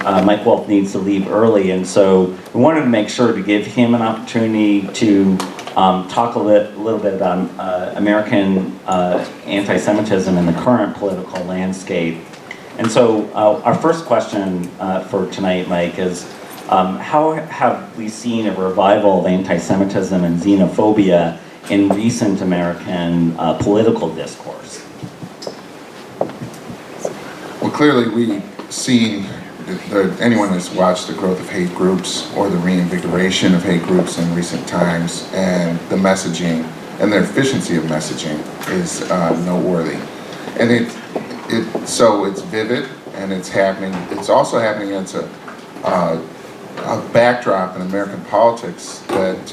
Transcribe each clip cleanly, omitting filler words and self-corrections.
Mike Wolf needs to leave early, and so we wanted to make sure to give him an opportunity to talk a little bit about American anti-Semitism in the current political landscape. And so our first question for tonight, Mike, is how have we seen a revival of anti-Semitism and xenophobia in recent American political discourse? Well, clearly we've seen, anyone that's watched the growth of hate groups or the reinvigoration of hate groups in recent times, and the messaging and the efficiency of messaging is noteworthy. And so it's vivid, and it's happening. It's also happening against a backdrop in American politics that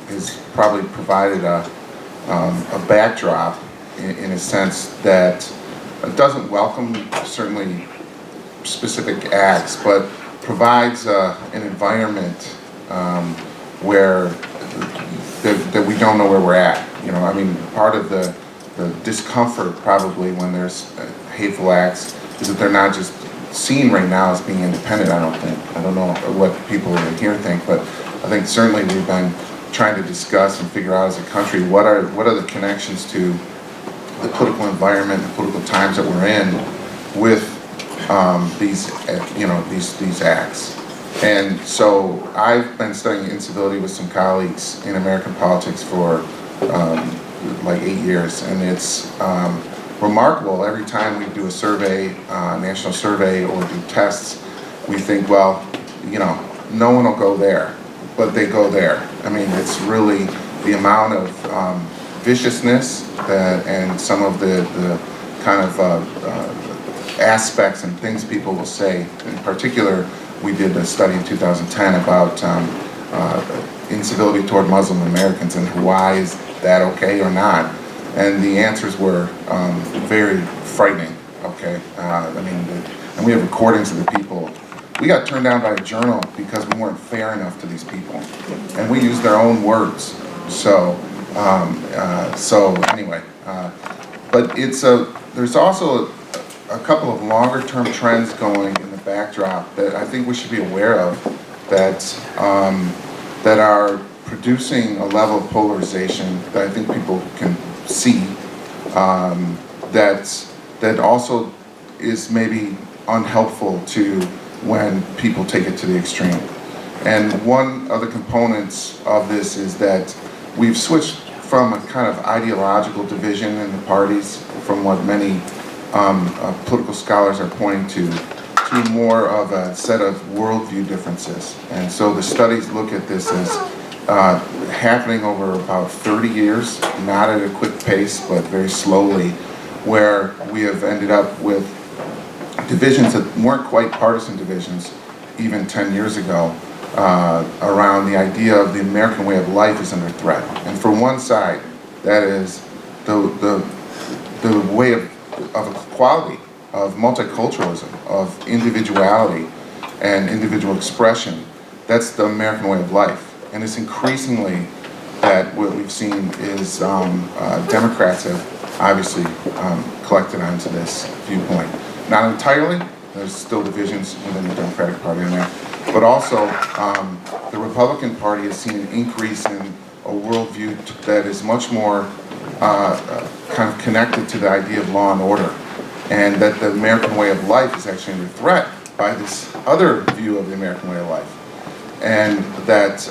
has probably provided a backdrop in a sense that doesn't welcome certainly specific acts, but provides an environment where that we don't know where we're at. You know, I mean, part of the discomfort probably when there's hateful acts is that they're not just seen right now as being independent. I don't know what people in here think, but I think certainly we've been trying to discuss and figure out as a country what are the connections to the political environment, the political times that we're in, with these acts. And so I've been studying incivility with some colleagues in American politics for like 8 years, and it's remarkable. Every time we do a survey, national survey, or do tests, we think, well, you know, no one will go there, but they go there. I mean, it's really the amount of viciousness and some of the kind of aspects and things people will say. In particular, we did a study in 2010 about incivility toward Muslim Americans and why is that okay or not? And the answers were very frightening, okay? And we have recordings of the people. We got turned down by a journal because we weren't fair enough to these people. And we used their own words. So anyway, but there's also a couple of longer-term trends going in the backdrop that I think we should be aware of that are producing a level of polarization that I think people can see that also is maybe unhelpful to when people take it to the extreme. And one of the components of this is that we've switched from a kind of ideological division in the parties, from what many political scholars are pointing to more of a set of worldview differences. And so the studies look at this as happening over about 30 years, not at a quick pace, but very slowly, where we have ended up with divisions that weren't quite partisan divisions even 10 years ago, around the idea of the American way of life is under threat. And for one side, that is the way of equality, of multiculturalism, of individuality and individual expression. That's the American way of life. And it's increasingly that what we've seen is Democrats have obviously collected onto this viewpoint. Not entirely, there's still divisions within the Democratic Party on that, but also the Republican Party has seen an increase in a worldview that is much more kind of connected to the idea of law and order, and that the American way of life is actually under threat by this other view of the American way of life. And that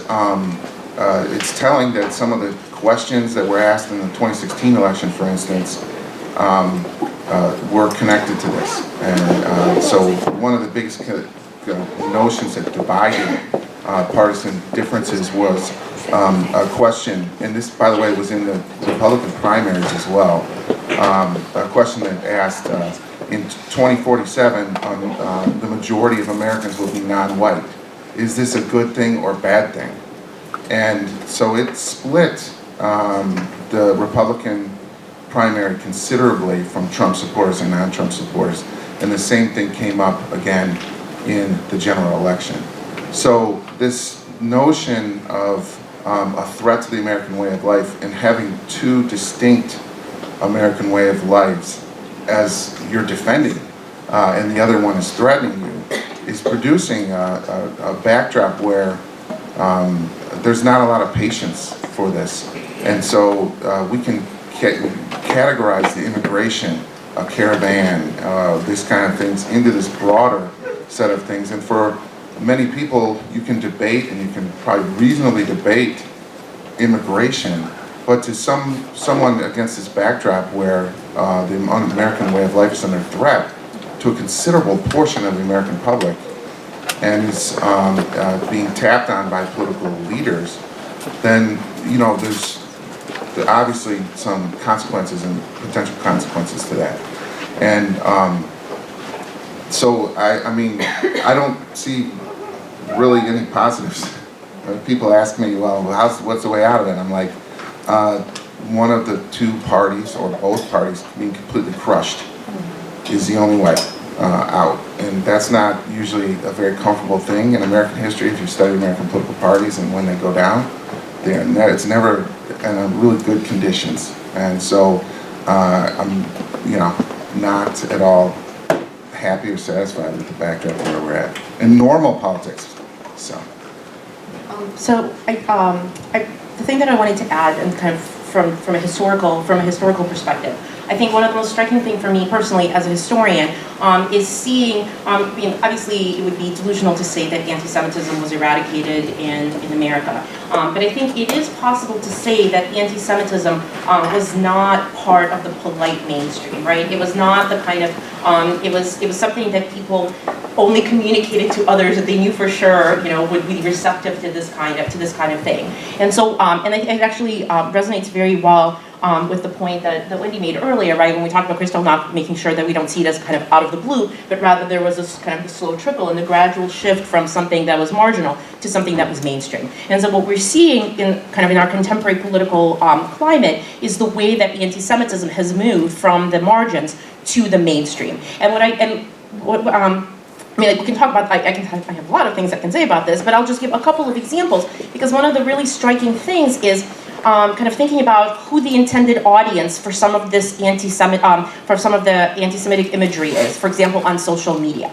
it's telling that some of the questions that were asked in the 2016 election, for instance, were connected to this. And so one of the biggest notions that divided partisan differences was a question, and this, by the way, was in the Republican primaries as well, a question that asked, in 2047, the majority of Americans will be non-white. Is this a good thing or bad thing? And so it split the Republican primary considerably from Trump supporters and non-Trump supporters. And the same thing came up again in the general election. So this notion of a threat to the American way of life and having two distinct American way of lives as you're defending and the other one is threatening you is producing a backdrop where there's not a lot of patience for this. And so we can categorize the immigration, a caravan, this kind of things into this broader set of things. And for many people, you can debate, and you can probably reasonably debate immigration, but to someone against this backdrop where the American way of life is under threat to a considerable portion of the American public, and is being tapped on by political leaders, then there's obviously some consequences and potential consequences to that. And so I mean, I don't see really any positives. People ask me, well, what's the way out of it? I'm like, one of the two parties or both parties being completely crushed is the only way out. And that's not usually a very comfortable thing in American history. If you study American political parties and when they go down, it's never in really good conditions. And so I'm not at all happy or satisfied with the backdrop where we're at in normal politics. The thing that I wanted to add, and kind of from a historical perspective, I think one of the most striking things for me personally as a historian is seeing, obviously it would be delusional to say that anti-Semitism was eradicated in America, but I think it is possible to say that anti-Semitism was not part of the polite mainstream, right? It was not the kind of, it was something that people only communicated to others that they knew for sure, would be receptive to this kind of thing. And so, and it actually resonates very well with the point that Wendy made earlier, right? When we talked about Kristallnacht, making sure that we don't see it as kind of out of the blue, but rather there was this kind of slow trickle and the gradual shift from something that was marginal to something that was mainstream. And so what we're seeing in our contemporary political climate is the way that anti-Semitism has moved from the margins to the mainstream. And we can talk about, I have a lot of things I can say about this, but I'll just give a couple of examples, because one of the really striking things is kind of thinking about who the intended audience for some of this for some of the anti-Semitic imagery is, for example, on social media.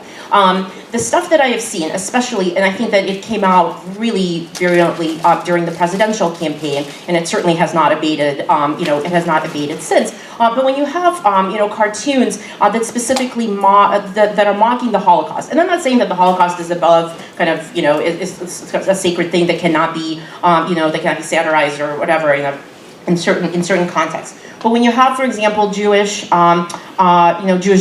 The stuff that I have seen, especially, and I think that it came out really virulently during the presidential campaign, and it certainly has not abated, it has not abated since. But when you have, cartoons that specifically that are mocking the Holocaust, and I'm not saying that the Holocaust is above kind of, is a sacred thing that cannot be, that cannot be satirized or whatever, in certain contexts. But when you have, for example, Jewish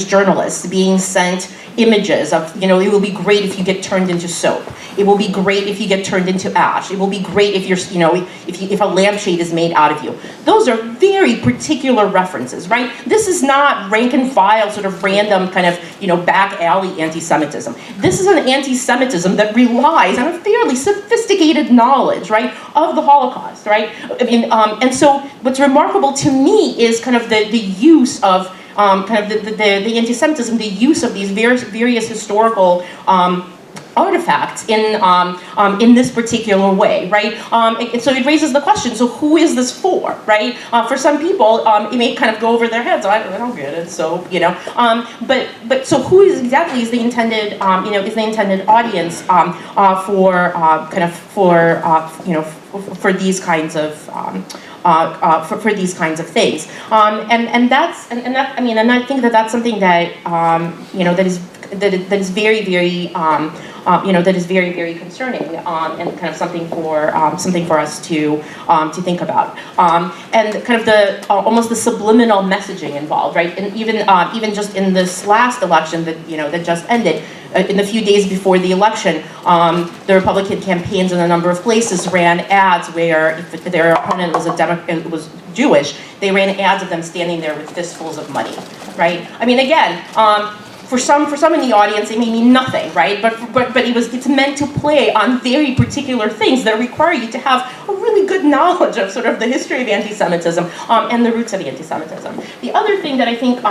journalists being sent images of, it will be great if you get turned into soap. It will be great if you get turned into ash. It will be great if you're, if a lampshade is made out of you. Those are very particular references, right? This is not rank and file, sort of random kind of, back alley anti-Semitism. This is an anti-Semitism that relies on a fairly sophisticated knowledge, right, of the Holocaust, right? And so what's remarkable to me is kind of the use of the anti-Semitism, the use of these various historical artifacts in this particular way, right? So it raises the question, so who is this for, right? For some people, it may kind of go over their heads, I don't get it, so, but so who is exactly is the intended, is the intended audience for these kinds of, for these kinds of things, and I think that that's something that that is very, very that is very, very concerning, and kind of something for us to think about, and kind of the almost the subliminal messaging involved, right? And even just in this last election that just ended. In the few days before the election, the Republican campaigns in a number of places ran ads where if their opponent was Jewish, they ran ads of them standing there with fistfuls of money, right? I mean, again, for some in the audience, it may mean nothing, right? But it's meant to play on very particular things that require you to have a really good knowledge of sort of the history of anti-Semitism and the roots of anti-Semitism. The other thing that I think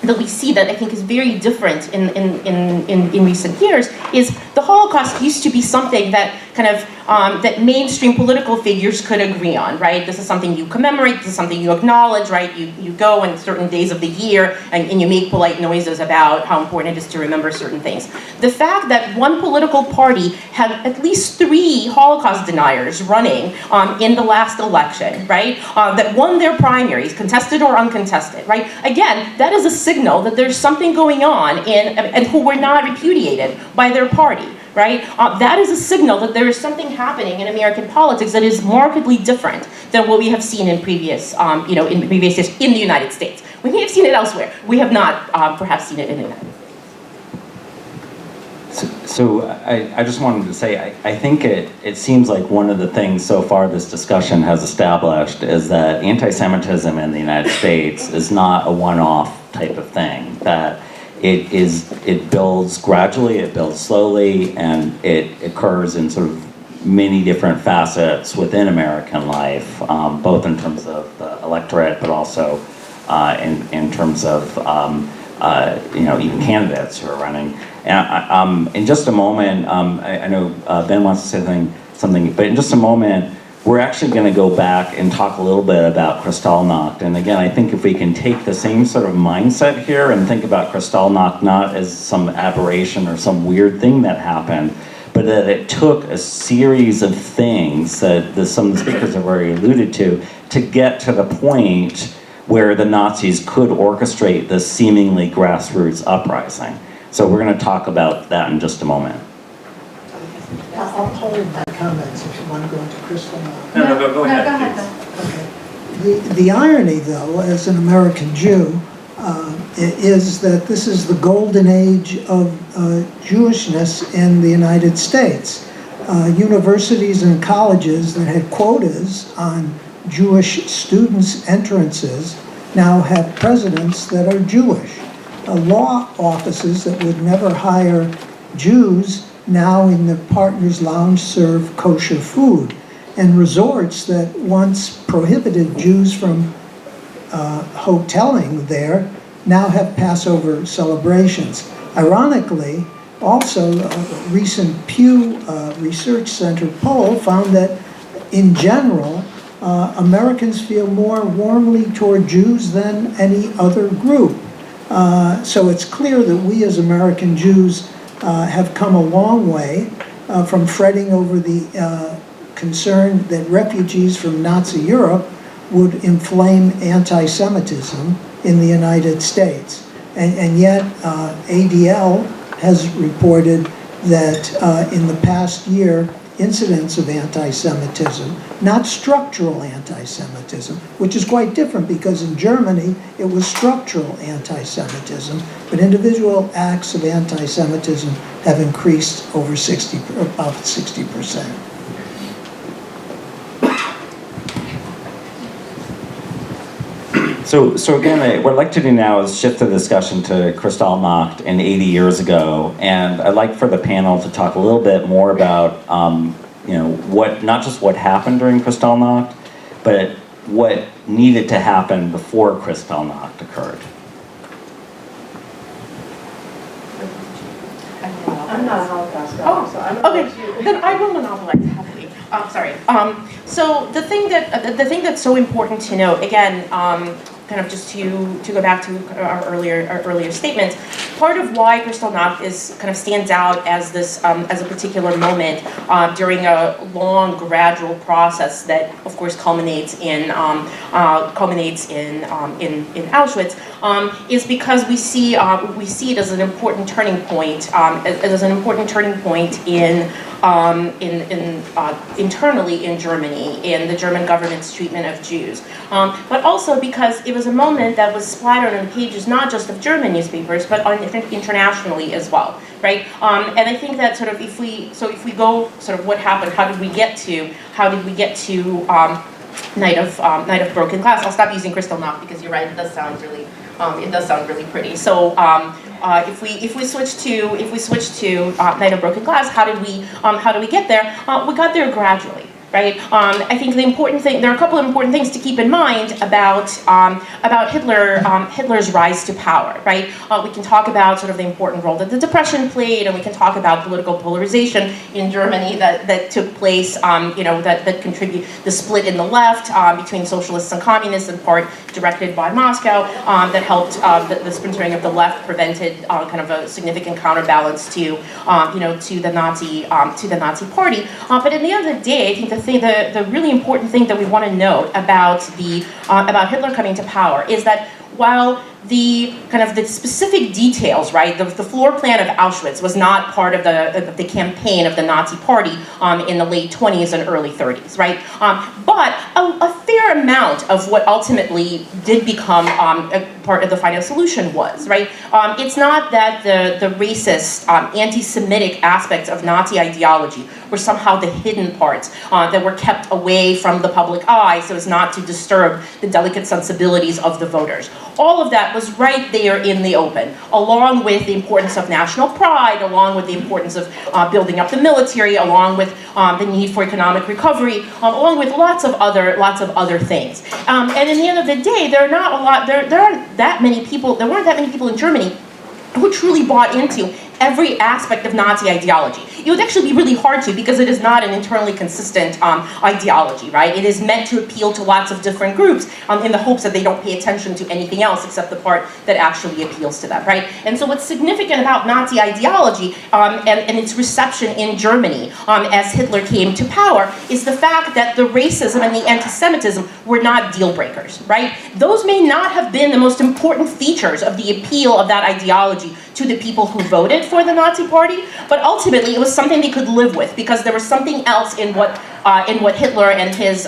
that we see that I think is very different in recent years is the Holocaust used to be something that kind of that mainstream political figures could agree on, right? This is something you commemorate, this is something you acknowledge, right? You go on certain days of the year and you make polite noises about how important it is to remember certain things. The fact that one political party had at least 3 Holocaust deniers running in the last election, right? That won their primaries, contested or uncontested, right? Again, that is a signal that there's something going on and who were not repudiated by their party. Right? That is a signal that there is something happening in American politics that is markedly different than what we have seen in previous, in previous years in the United States. We may have seen it elsewhere. We have not perhaps seen it in the United States. So I just wanted to say, I think it seems like one of the things so far this discussion has established is that anti-Semitism in the United States is not a one-off type of thing. That it builds gradually, it builds slowly, and it occurs in sort of many different facets within American life, both in terms of the electorate, but also in terms of even candidates who are running. And in just a moment, I know Ben wants to say something, but in just a moment, we're actually going to go back and talk a little bit about Kristallnacht. And again, I think if we can take the same sort of mindset here and think about Kristallnacht not as some aberration or some weird thing that happened, but that it took a series of things that some of the speakers have already alluded to get to the point where the Nazis could orchestrate this seemingly grassroots uprising. So we're going to talk about that in just a moment. I'll hold my comments if you want to go into Kristallnacht. No, go ahead. No, go ahead. Okay. The irony, though, as an American Jew, is that this is the golden age of Jewishness in the United States. Universities and colleges that had quotas on Jewish students' entrances now have presidents that are Jewish. Law offices that would never hire Jews now in the Partners Lounge serve kosher food. And resorts that once prohibited Jews from hoteling there now have Passover celebrations. Ironically, also a recent Pew Research Center poll found that in general, Americans feel more warmly toward Jews than any other group. So it's clear that we as American Jews have come a long way from fretting over the concern that refugees from Nazi Europe would inflame anti-Semitism in the United States. And yet ADL has reported that in the past year, incidents of anti-Semitism, not structural anti-Semitism, which is quite different because in Germany it was structural anti-Semitism, but individual acts of anti-Semitism have increased over about 60%. So again, what I'd like to do now is shift the discussion to Kristallnacht and 80 years ago, and I'd like for the panel to talk a little bit more about, not just what happened during Kristallnacht, but what needed to happen before Kristallnacht occurred. I'm not a Holocaust scholar, so I don't know if you... Okay, then I will monopolize happily. Sorry. So the thing that's so important to note, again, kind of just to go back to our earlier statements, part of why Kristallnacht stands out as this as a particular moment during a long gradual process that of course culminates in Auschwitz is because we see it as an important turning point internally in Germany, in the German government's treatment of Jews. But also because it was a moment that was splattered on pages not just of German newspapers, but internationally as well, right? And I think that if we go what happened, how did we get to Night of Broken Glass? I'll stop using Kristallnacht because you're right, it does sound really pretty. So if we switch to Night of Broken Glass, how did we get there? We got there gradually, right? I think there are a couple of important things to keep in mind about Hitler's rise to power, right? We can talk about sort of the important role that the Depression played, and we can talk about political polarization in Germany that took place, that contribute the split in the left between socialists and communists, in part directed by Moscow, that helped the splintering of the left prevented kind of a significant counterbalance to the Nazi Party. But at the end of the day, I think the really important thing that we want to note about Hitler coming to power is that while the specific details, right, the floor plan of Auschwitz was not part of the campaign of the Nazi Party in the late 20s and early 30s, right? But a fair amount of what ultimately did become a part of the final solution was, right? It's not that the racist, anti-Semitic aspects of Nazi ideology were somehow the hidden parts that were kept away from the public eye so as not to disturb the delicate sensibilities of the voters. All of that was right there in the open, along with the importance of national pride, along with the importance of building up the military, along with the need for economic recovery, along with lots of other things. And in the end of the day, there weren't that many people in Germany who truly bought into every aspect of Nazi ideology. It would actually be really hard to, because it is not an internally consistent ideology, right? It is meant to appeal to lots of different groups in the hopes that they don't pay attention to anything else except the part that actually appeals to them, right? And so what's significant about Nazi ideology and its reception in Germany as Hitler came to power is the fact that the racism and the anti-Semitism were not deal breakers, right? Those may not have been the most important features of the appeal of that ideology to the people who voted for the Nazi Party, but ultimately it was something they could live with because there was something else in what Hitler and his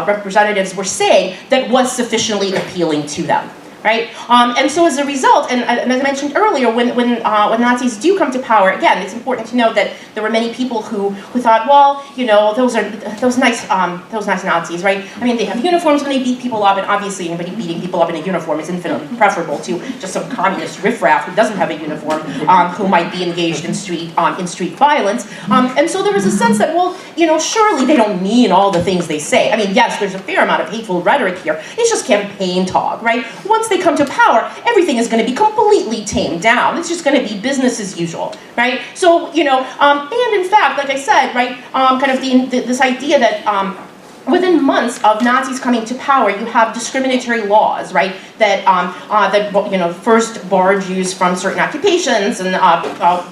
representatives were saying that was sufficiently appealing to them. Right, and so as a result, and as I mentioned earlier, when Nazis do come to power, again, it's important to note that there were many people who thought, well, those nice Nazis, right? I mean, they have uniforms when they beat people up, and obviously anybody beating people up in a uniform is infinitely preferable to just some communist riffraff who doesn't have a uniform, who might be engaged in street violence. And so there was a sense that, well, surely they don't mean all the things they say. I mean, yes, there's a fair amount of hateful rhetoric here. It's just campaign talk, right? Once they come to power, everything is going to be completely tamed down. It's just going to be business as usual, right? So, and in fact, like I said, right, kind of this idea that within months of Nazis coming to power, you have discriminatory laws, right, that first bar Jews from certain occupations and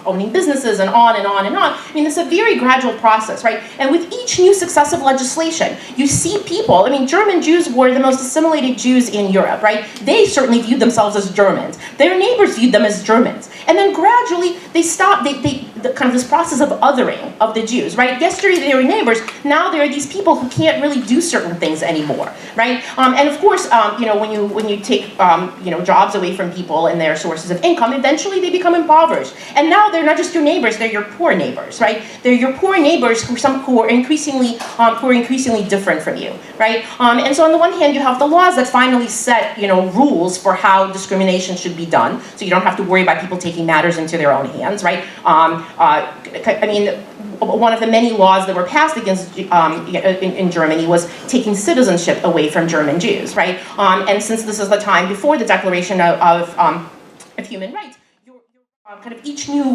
owning businesses and on and on and on. I mean, it's a very gradual process, right? And with each new successive legislation, you see people, I mean, German Jews were the most assimilated Jews in Europe, right? They certainly viewed themselves as Germans. Their neighbors viewed them as Germans. And then gradually, they stopped, kind of this process of othering of the Jews, right? Yesterday they were neighbors, now there are these people who can't really do certain things anymore, right? And of course, when you take jobs away from people and their sources of income, eventually they become impoverished. And now they're not just your neighbors; they're your poor neighbors, right? They're your poor neighbors who are increasingly different from you, right? And so on the one hand, you have the laws that finally set rules for how discrimination should be done, so you don't have to worry about people taking matters into their own hands, right? I mean, one of the many laws that were passed against in Germany was taking citizenship away from German Jews, right? And since this is the time before the Declaration of Human Rights, kind of each new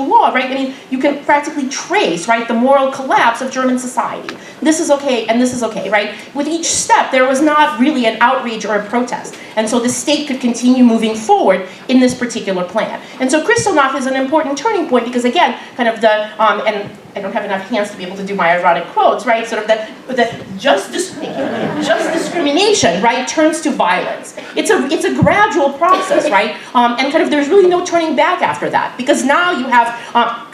law, right? I mean, you can practically trace, right, the moral collapse of German society. This is okay, and this is okay, right? With each step, there was not really an outrage or a protest, and so the state could continue moving forward in this particular plan. And so Kristallnacht is an important turning point because, again, kind of and I don't have enough hands to be able to do my ironic quotes, right? Sort of the just discrimination, right, turns to violence. It's a gradual process, right? And kind of there's really no turning back after that because now you have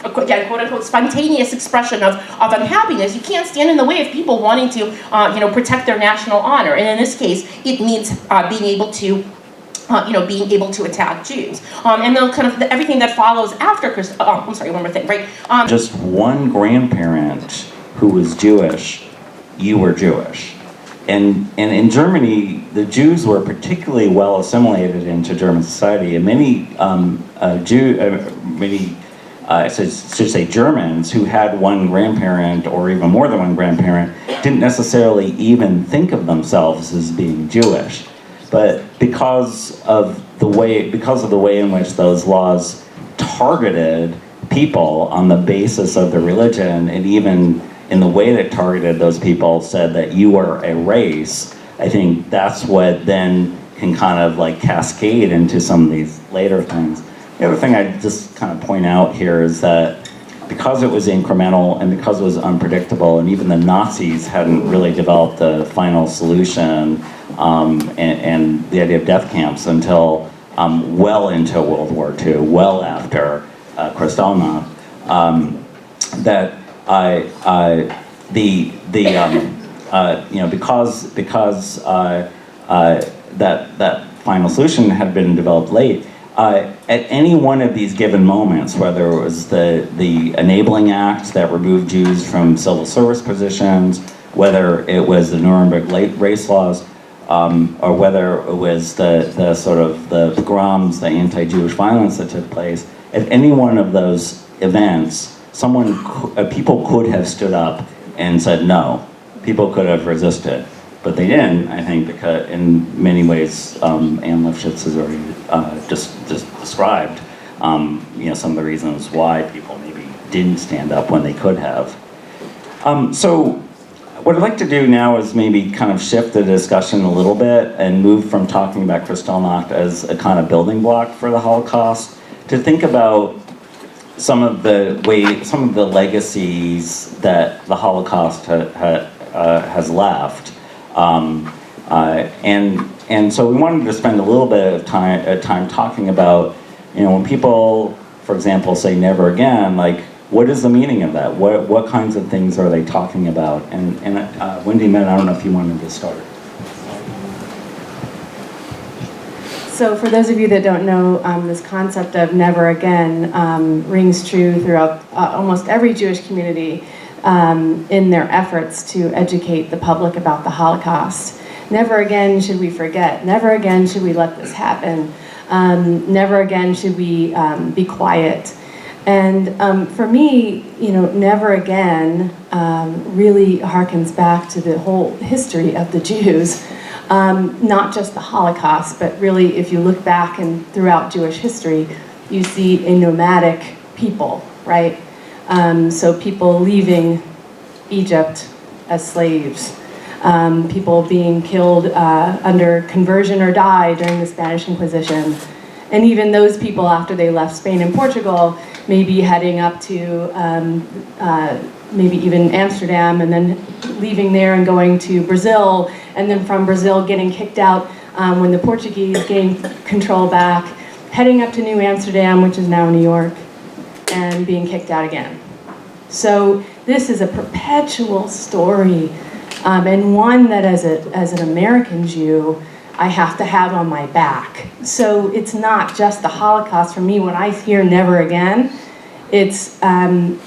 again, quote unquote, spontaneous expression of unhappiness. You can't stand in the way of people wanting to protect their national honor. And in this case, it means being able to attack Jews. And then kind of everything that follows after I'm sorry, one more thing, right? Just one grandparent who was Jewish, you were Jewish. And in Germany, the Jews were particularly well assimilated into German society, and many I should say Germans, who had one grandparent or even more than one grandparent, didn't necessarily even think of themselves as being Jewish. But because of the way in which those laws targeted people on the basis of their religion, and even in the way that targeted those people said that you are a race, I think that's what then can kind of like cascade into some of these later things. The other thing I'd just kind of point out here is that because it was incremental and because it was unpredictable, and even the Nazis hadn't really developed a final solution and the idea of death camps until well into World War II, well after Kristallnacht, because that final solution had been developed late. At any one of these given moments, whether it was the Enabling Act that removed Jews from civil service positions, whether it was the Nuremberg race laws, or whether it was the sort of the pogroms, the anti-Jewish violence that took place, at any one of those events, people could have stood up and said no. People could have resisted. But they didn't, I think, because in many ways, Ann Livschiz has already just described, some of the reasons why people maybe didn't stand up when they could have. So what I'd like to do now is maybe kind of shift the discussion a little bit and move from talking about Kristallnacht as a kind of building block for the Holocaust to think about some of the legacies that the Holocaust has left. And so we wanted to spend a little bit of time talking about, when people, for example, say never again, like, what is the meaning of that? What kinds of things are they talking about? And Wendy, I don't know if you wanted to start. So for those of you that don't know, this concept of never again rings true throughout almost every Jewish community in their efforts to educate the public about the Holocaust. Never again should we forget. Never again should we let this happen. Never again should we be quiet. And for me, never again really harkens back to the whole history of the Jews. Not just the Holocaust, but really if you look back and throughout Jewish history, you see a nomadic people, right? So people leaving Egypt as slaves, people being killed under conversion or die during the Spanish Inquisition. And even those people, after they left Spain and Portugal, maybe heading up to maybe even Amsterdam, and then leaving there and going to Brazil, and then from Brazil getting kicked out when the Portuguese gained control back, heading up to New Amsterdam, which is now New York, and being kicked out again. So this is a perpetual story, and one that as an American Jew, I have to have on my back. So it's not just the Holocaust for me. When I hear never again, it's a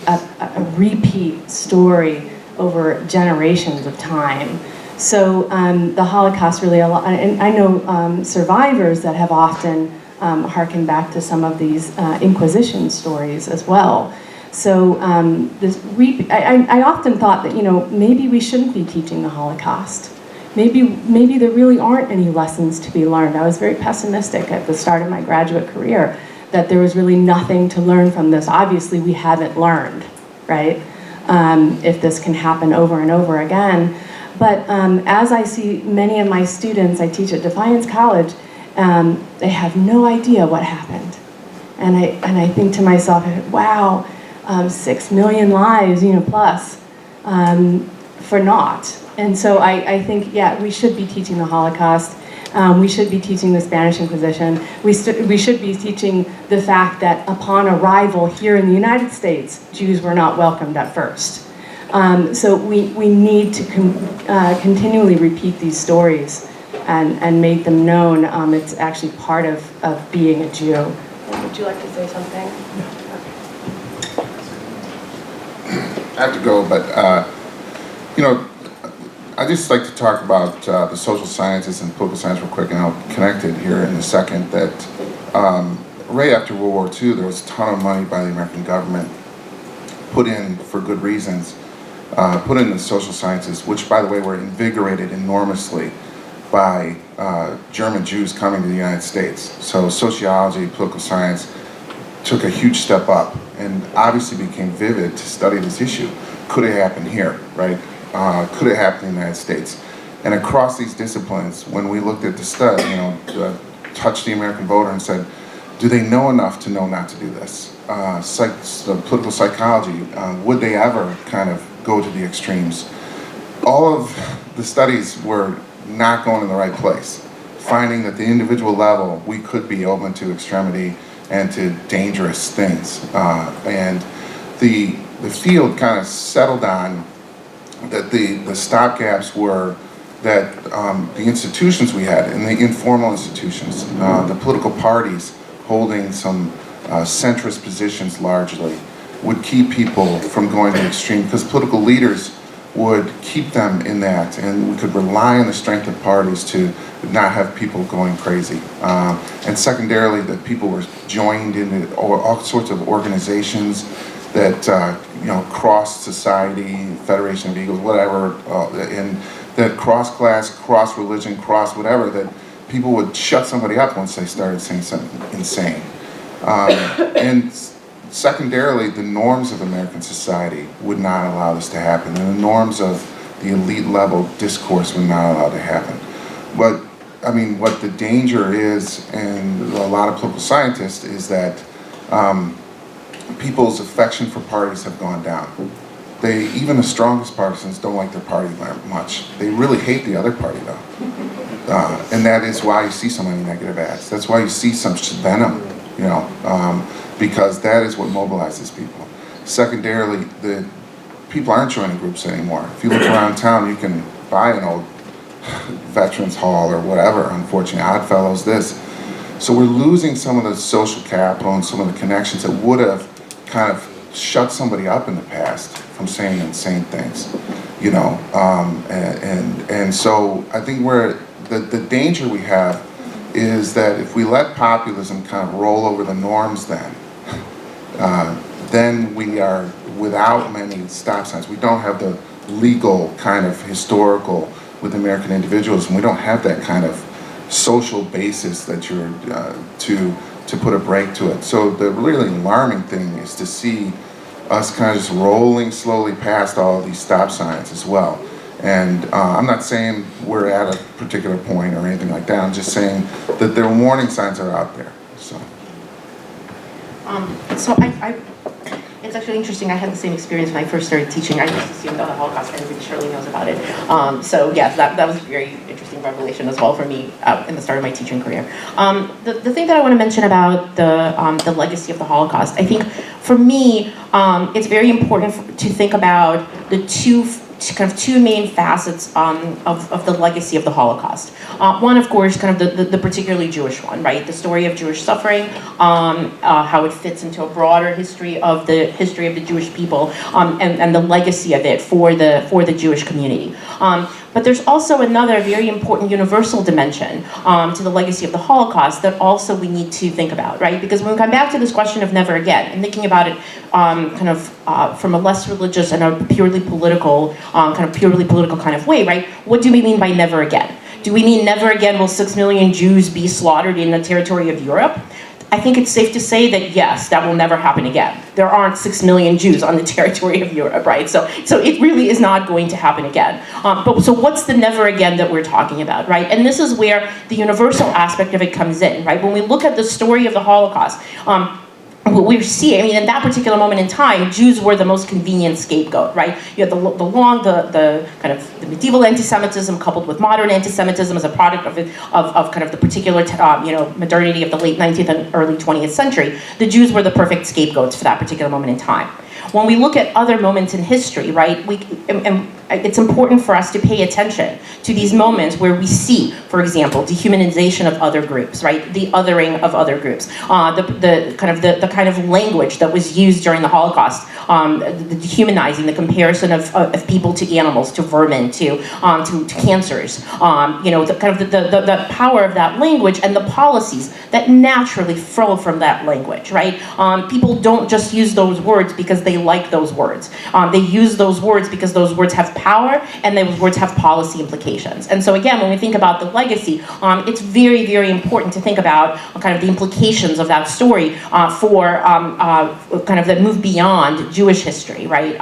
repeat story over generations of time. So the Holocaust really, and I know survivors that have often harkened back to some of these Inquisition stories as well. So I often thought that, maybe we shouldn't be teaching the Holocaust. Maybe there really aren't any lessons to be learned. I was very pessimistic at the start of my graduate career that there was really nothing to learn from this. Obviously, we haven't learned, right? If this can happen over and over again. But as I see many of my students, I teach at Defiance College, they have no idea what happened. And I think to myself, wow, 6 million lives, plus, for naught. And so I think, we should be teaching the Holocaust. We should be teaching the Spanish Inquisition. We should be teaching the fact that upon arrival here in the United States, Jews were not welcomed at first. So we need to continually repeat these stories and make them known. It's actually part of being a Jew. Would you like to say something? I have to go, but I'd just like to talk about the social sciences and political science real quick, and I'll connect it here in a second. That right after World War II, there was a ton of money by the American government put in for good reasons, put in the social sciences, which, by the way, were invigorated enormously by German Jews coming to the United States. So sociology, political science took a huge step up and obviously became vivid to study this issue. Could it happen here, right? Could it happen in the United States? And across these disciplines, when we looked at the study, touched the American voter and said, do they know enough to know not to do this? Political psychology, would they ever kind of go to the extremes? All of the studies were not going in the right place, finding that the individual level, we could be open to extremity and to dangerous things. And the field kind of settled on that the stopgaps were that the institutions we had, and the informal institutions, the political parties holding some centrist positions largely, would keep people from going to the extreme, because political leaders would keep them in that, and we could rely on the strength of parties to not have people going crazy. And secondarily, that people were joined into all sorts of organizations that cross society, Federation of Eagles, whatever, and that cross class, cross religion, cross whatever, that people would shut somebody up once they started saying something insane. And secondarily, the norms of American society would not allow this to happen, and the norms of the elite level discourse would not allow it to happen. But I mean, what the danger is, and a lot of political scientists, is that people's affection for parties have gone down. Even the strongest partisans don't like their party very much. They really hate the other party though. And that is why you see so many negative ads. That's why you see some venom, because that is what mobilizes people. Secondarily, the people aren't joining groups anymore. If you look around town, you can buy an old Veterans Hall or whatever, unfortunately, Oddfellows, this. So we're losing some of the social capital and some of the connections that would have kind of shut somebody up in the past from saying insane things, and so I think the danger we have is that if we let populism kind of roll over the norms, then we are without many stop signs. We don't have the legal kind of historical with American individualism. We don't have that kind of social basis that you're to put a break to it. So the really alarming thing is to see us kind of just rolling slowly past all of these stop signs as well. And I'm not saying we're at a particular point or anything like that. I'm just saying that their warning signs are out there. So it's actually interesting. I had the same experience when I first started teaching. I just assumed the Holocaust, everybody surely knows about it. So yes, that was a very interesting revelation as well for me in the start of my teaching career. The thing that I want to mention about the legacy of the Holocaust, I think for me, it's very important to think about the two main facets of the legacy of the Holocaust. One, of course, kind of the particularly Jewish one, right? The story of Jewish suffering, how it fits into a broader history of the Jewish people, and the legacy of it for the Jewish community. But there's also another very important universal dimension to the legacy of the Holocaust that also we need to think about, right? Because when we come back to this question of never again, and thinking about it from a less religious and a purely political kind of way, right? What do we mean by never again? Do we mean never again will 6 million Jews be slaughtered in the territory of Europe? I think it's safe to say that yes, that will never happen again. There aren't 6 million Jews on the territory of Europe, right? So it really is not going to happen again. So what's the never again that we're talking about, right? And this is where the universal aspect of it comes in, right? When we look at the story of the Holocaust, what we see, in that particular moment in time, Jews were the most convenient scapegoat, right? You had the medieval anti-Semitism coupled with modern anti-Semitism as a product of kind of the particular, modernity of the late 19th and early 20th century. The Jews were the perfect scapegoats for that particular moment in time. when we look at other moments in history, right, it's important for us to pay attention to these moments where we see, for example, dehumanization of other groups, right? The othering of other groups, the kind of language that was used during the Holocaust, the dehumanizing, the comparison of people to animals, to vermin, to cancers, the power of that language and the policies that naturally flow from that language, right? People don't just use those words because they like those words. They use those words because those words have power and those words have policy implications. And so again, when we think about the legacy, it's very, very important to think about kind of the implications of that story for kind of that move beyond Jewish history, right?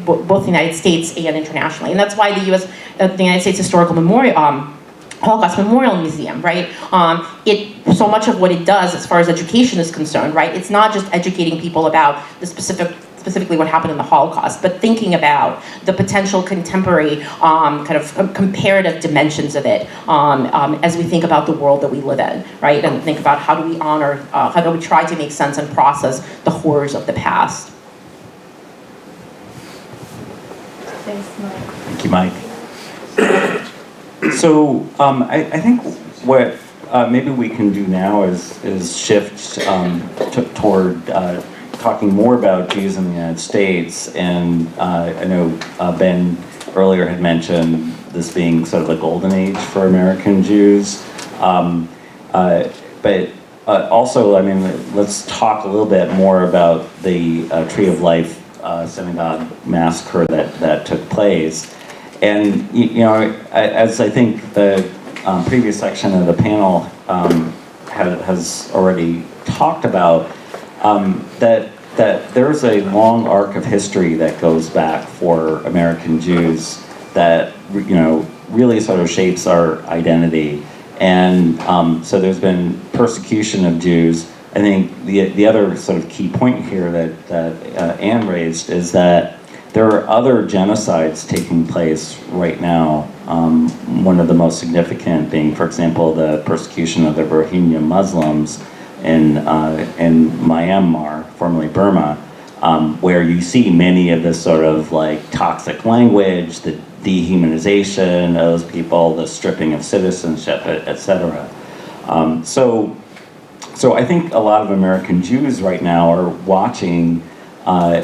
Both the United States and internationally. And that's why the United States Historical Memorial, Holocaust Memorial Museum, right? So much of what it does as far as education is concerned, right? It's not just educating people about the specifically what happened in the Holocaust, but thinking about the potential contemporary kind of comparative dimensions of it as we think about the world that we live in, right? And think about how do we honor, how do we try to make sense and process the horrors of the past. Thanks, Mike. Thank you, Mike. So I think what maybe we can do now is shift toward talking more about Jews in the United States. And I know Ben earlier had mentioned this being sort of a golden age for American Jews. But also, I mean, let's talk a little bit more about the Tree of Life synagogue massacre that took place. And, you know, as I think the previous section of the panel has already talked about, that there's a long arc of history that goes back for American Jews that, you know, really sort of shapes our identity. And so there's been persecution of Jews. I think the other sort of key point here that Anne raised is that there are other genocides taking place right now. One of the most significant being, for example, the persecution of the Rohingya Muslims in Myanmar, formerly Burma, where you see many of this sort of like toxic language, the dehumanization of those people, the stripping of citizenship, etc. So I think a lot of American Jews right now are watching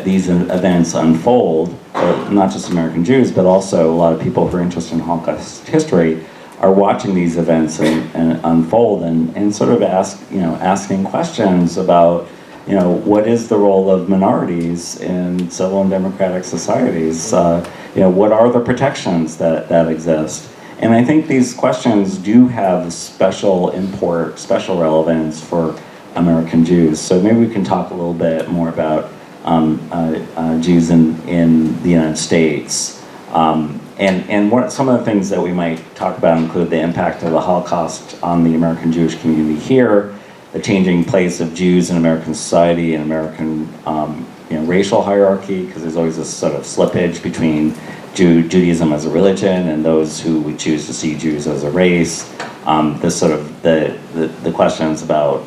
these events unfold, not just American Jews, but also a lot of people who are interested in Holocaust history are watching these events and unfold and sort of asking questions about, you know, what is the role of minorities in civil and democratic societies? You know, what are the protections that exist? And I think these questions do have special import, special relevance for American Jews. So maybe we can talk a little bit more about Jews in the United States. And what some of the things that we might talk about include the impact of the Holocaust on the American Jewish community here, the changing place of Jews in American society and American racial hierarchy, because there's always this sort of slippage between Judaism as a religion and those who would choose to see Jews as a race. This sort of the questions about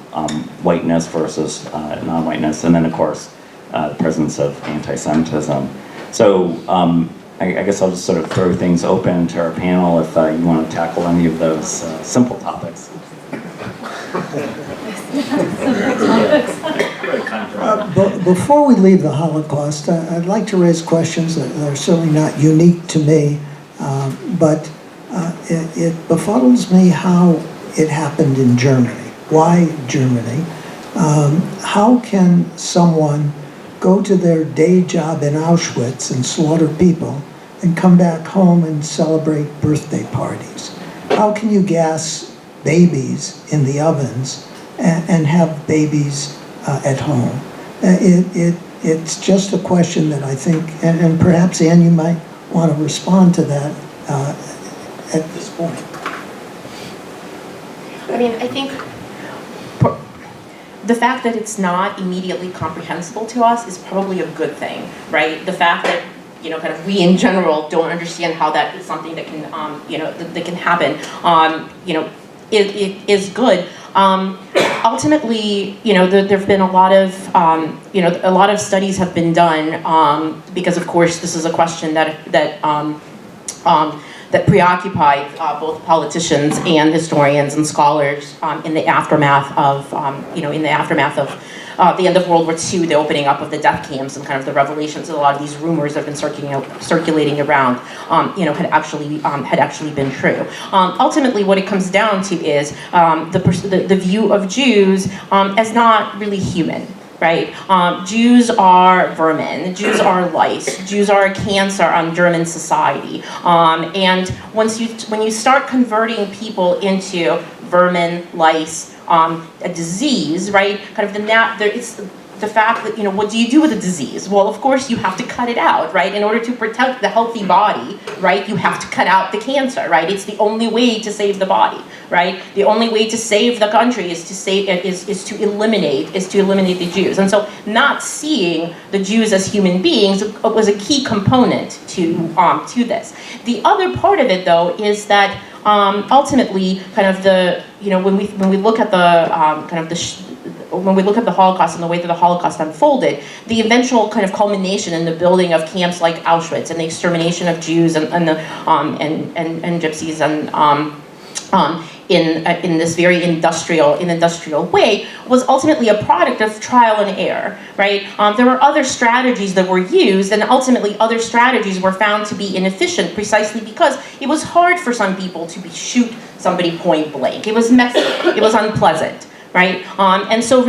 whiteness versus non-whiteness, and then of course the presence of anti-Semitism. So I guess I'll just sort of throw things open to our panel if you want to tackle any of those simple topics. Before we leave the Holocaust, I'd like to raise questions that are certainly not unique to me, but it befuddles me how it happened in Germany. Why Germany? How can someone go to their day job in Auschwitz and slaughter people and come back home and celebrate birthday parties? How can you gas babies in the ovens and have babies at home? It's just a question that I think, and perhaps Anne, you might want to respond to that at this point. I mean, I think the fact that it's not immediately comprehensible to us is probably a good thing, right? The fact that, you know, kind of we in general don't understand how that is something that can, that can happen, it is good. Ultimately, there have been a lot of, a lot of studies have been done because, of course, this is a question that preoccupied both politicians and historians and scholars in the aftermath of, the end of World War II, the opening up of the death camps, and kind of the revelations. A lot of these rumors have been circulating around, had actually been true. Ultimately, what it comes down to is the view of Jews as not really human. Right? Jews are vermin. Jews are lice. Jews are a cancer on German society. And when you start converting people into vermin, lice, a disease, right? Kind of it's the fact that, what do you do with a disease? Well, of course, you have to cut it out, right? In order to protect the healthy body, right, you have to cut out the cancer, right? It's the only way to save the body, right? The only way to save the country is to eliminate the Jews. And so not seeing the Jews as human beings was a key component to this. The other part of it, though, is that ultimately, kind of when we look at when we look at the Holocaust and the way that the Holocaust unfolded, the eventual kind of culmination in the building of camps like Auschwitz and the extermination of Jews and Gypsies in this very industrial way was ultimately a product of trial and error, right? There were other strategies that were used, and ultimately other strategies were found to be inefficient precisely because it was hard for some people to shoot somebody point blank. It was messy. It was unpleasant. Right, and so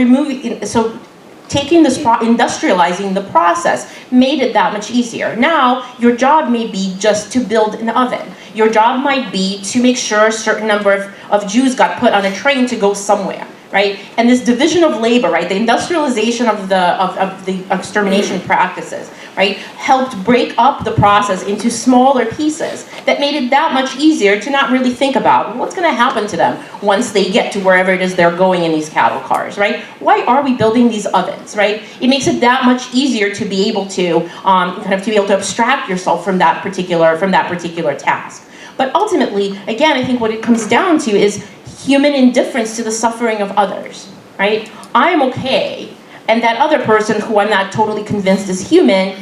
taking this, industrializing the process made it that much easier. Now, your job may be just to build an oven. Your job might be to make sure a certain number of Jews got put on a train to go somewhere. Right, and this division of labor, right, the industrialization of the extermination practices, right, helped break up the process into smaller pieces that made it that much easier to not really think about what's going to happen to them once they get to wherever it is they're going in these cattle cars, right? Why are we building these ovens, right? It makes it that much easier to be able to abstract yourself from that particular task. But ultimately, again, I think what it comes down to is human indifference to the suffering of others, right? I'm okay, and that other person who I'm not totally convinced is human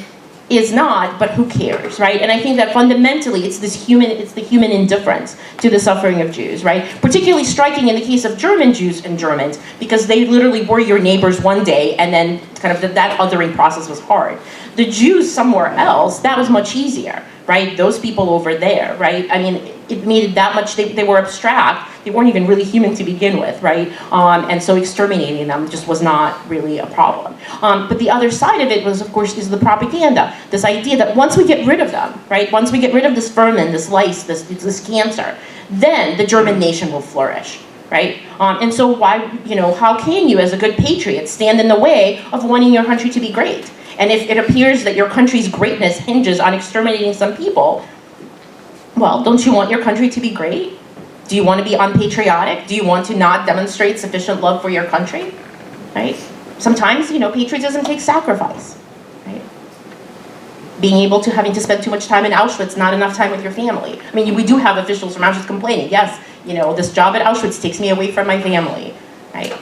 is not, but who cares, right? And I think that fundamentally it's the human indifference to the suffering of Jews, right? Particularly striking in the case of German Jews and Germans, because they literally were your neighbors one day, and then kind of that othering process was hard. The Jews somewhere else, that was much easier, right? Those people over there, right? I mean, it made it that much, they were abstract, they weren't even really human to begin with, right? And so exterminating them just was not really a problem. But the other side of it was, of course, is the propaganda. This idea that once we get rid of them, right? Once we get rid of this vermin, this lice, this cancer, then the German nation will flourish, right? And so why, how can you as a good patriot stand in the way of wanting your country to be great? And if it appears that your country's greatness hinges on exterminating some people, well, don't you want your country to be great? Do you want to be unpatriotic? Do you want to not demonstrate sufficient love for your country? Right? Sometimes, patriotism takes sacrifice. Right? Having to spend too much time in Auschwitz, not enough time with your family. I mean, we do have officials from Auschwitz complaining, yes, this job at Auschwitz takes me away from my family. Right?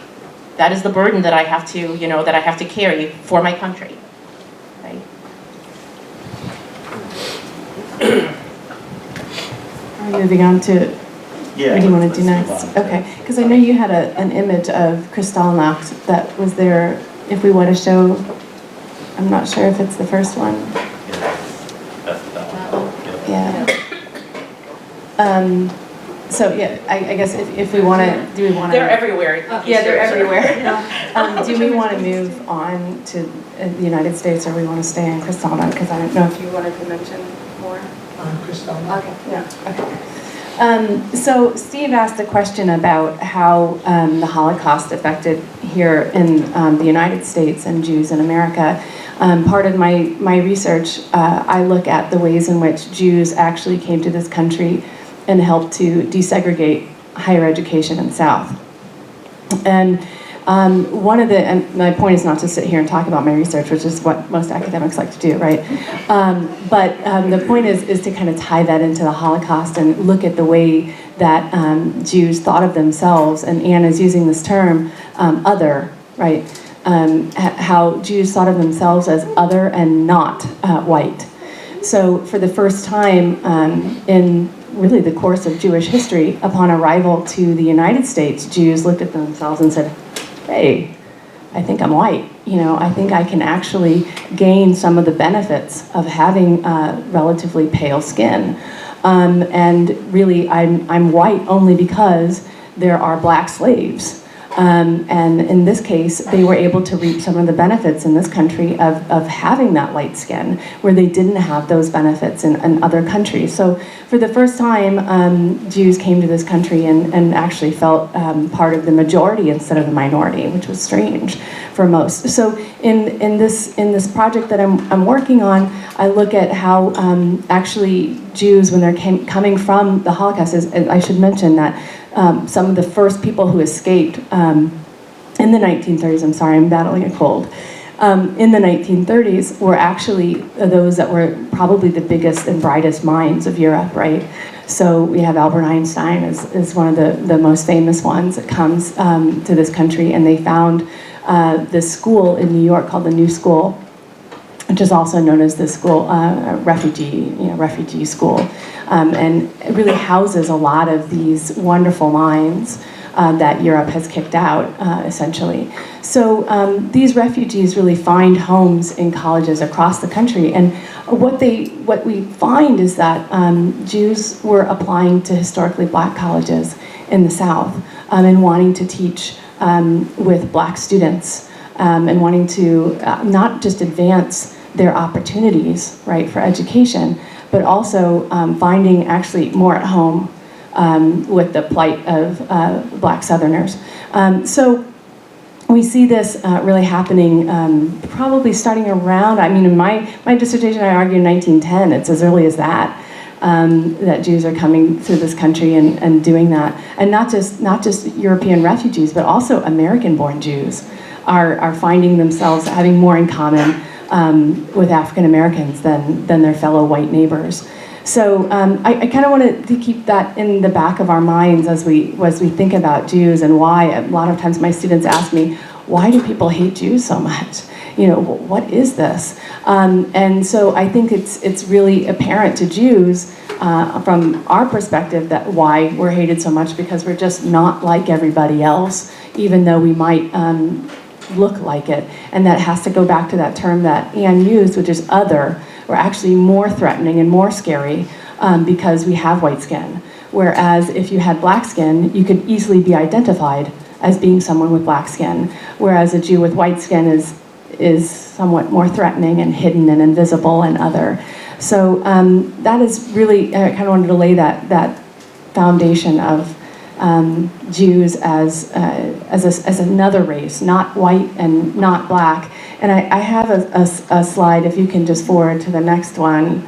That is the burden that I have to, carry for my country. Right? Are we moving on to what do you want to do next? Okay, because I know you had an image of Kristallnacht that was there. If we want to show, I'm not sure if it's the first one. Yeah. So yeah, I guess if we want to, do we want to? They're everywhere. Yeah, they're everywhere. Do we want to move on to the United States, or we want to stay in Kristallnacht? Because I don't know if you wanted to mention more. Kristallnacht. Okay. Yeah. Okay. So Steve asked a question about how the Holocaust affected here in the United States and Jews in America. Part of my research, I look at the ways in which Jews actually came to this country and helped to desegregate higher education in the South. And One of the, and my point is not to sit here and talk about my research, which is what most academics like to do, right? But the point is to kind of tie that into the Holocaust and look at the way that Jews thought of themselves, and Anne is using this term, other, right? How Jews thought of themselves as other and not white. So for the first time in really the course of Jewish history, upon arrival to the United States, Jews looked at themselves and said, hey, I think I'm white. You know, I think I can actually gain some of the benefits of having relatively pale skin. And really, I'm white only because there are black slaves. And in this case, they were able to reap some of the benefits in this country of having that light skin, where they didn't have those benefits in other countries. So for the first time, Jews came to this country and actually felt part of the majority instead of the minority, which was strange for most. So in this project that I'm working on, I look at how actually Jews, when they're coming from the Holocaust, I should mention that some of the first people who escaped in the 1930s, I'm sorry, I'm battling a cold, in the 1930s were actually those that were probably the biggest and brightest minds of Europe, right? So we have Albert Einstein is one of the most famous ones that comes to this country, and they found this school in New York called the New School, which is also known as the school, refugee school. And it really houses a lot of these wonderful minds that Europe has kicked out, essentially. So these refugees really find homes in colleges across the country. And what we find is that Jews were applying to historically black colleges in the South and wanting to teach with black students and wanting to not just advance their opportunities, right, for education, but also finding actually more at home with the plight of black Southerners. So we see this really happening probably starting around, I mean, in my dissertation I argue 1910, it's as early as that, that Jews are coming through this country and doing that. And not just European refugees, but also American-born Jews are finding themselves having more in common with African Americans than their fellow white neighbors. So I kind of wanted to keep that in the back of our minds as we think about Jews and why. A lot of times my students ask me, why do people hate Jews so much? You know, what is this? And so I think it's really apparent to Jews from our perspective that why we're hated so much, because we're just not like everybody else, even though we might look like it. And that has to go back to that term that Anne used, which is other. We're actually more threatening and more scary because we have white skin. Whereas if you had black skin, you could easily be identified as being someone with black skin. Whereas a Jew with white skin is somewhat more threatening and hidden and invisible and other. So that is really, I kind of wanted to lay that foundation of Jews as another race, not white and not black. And I have a slide, if you can just forward to the next one.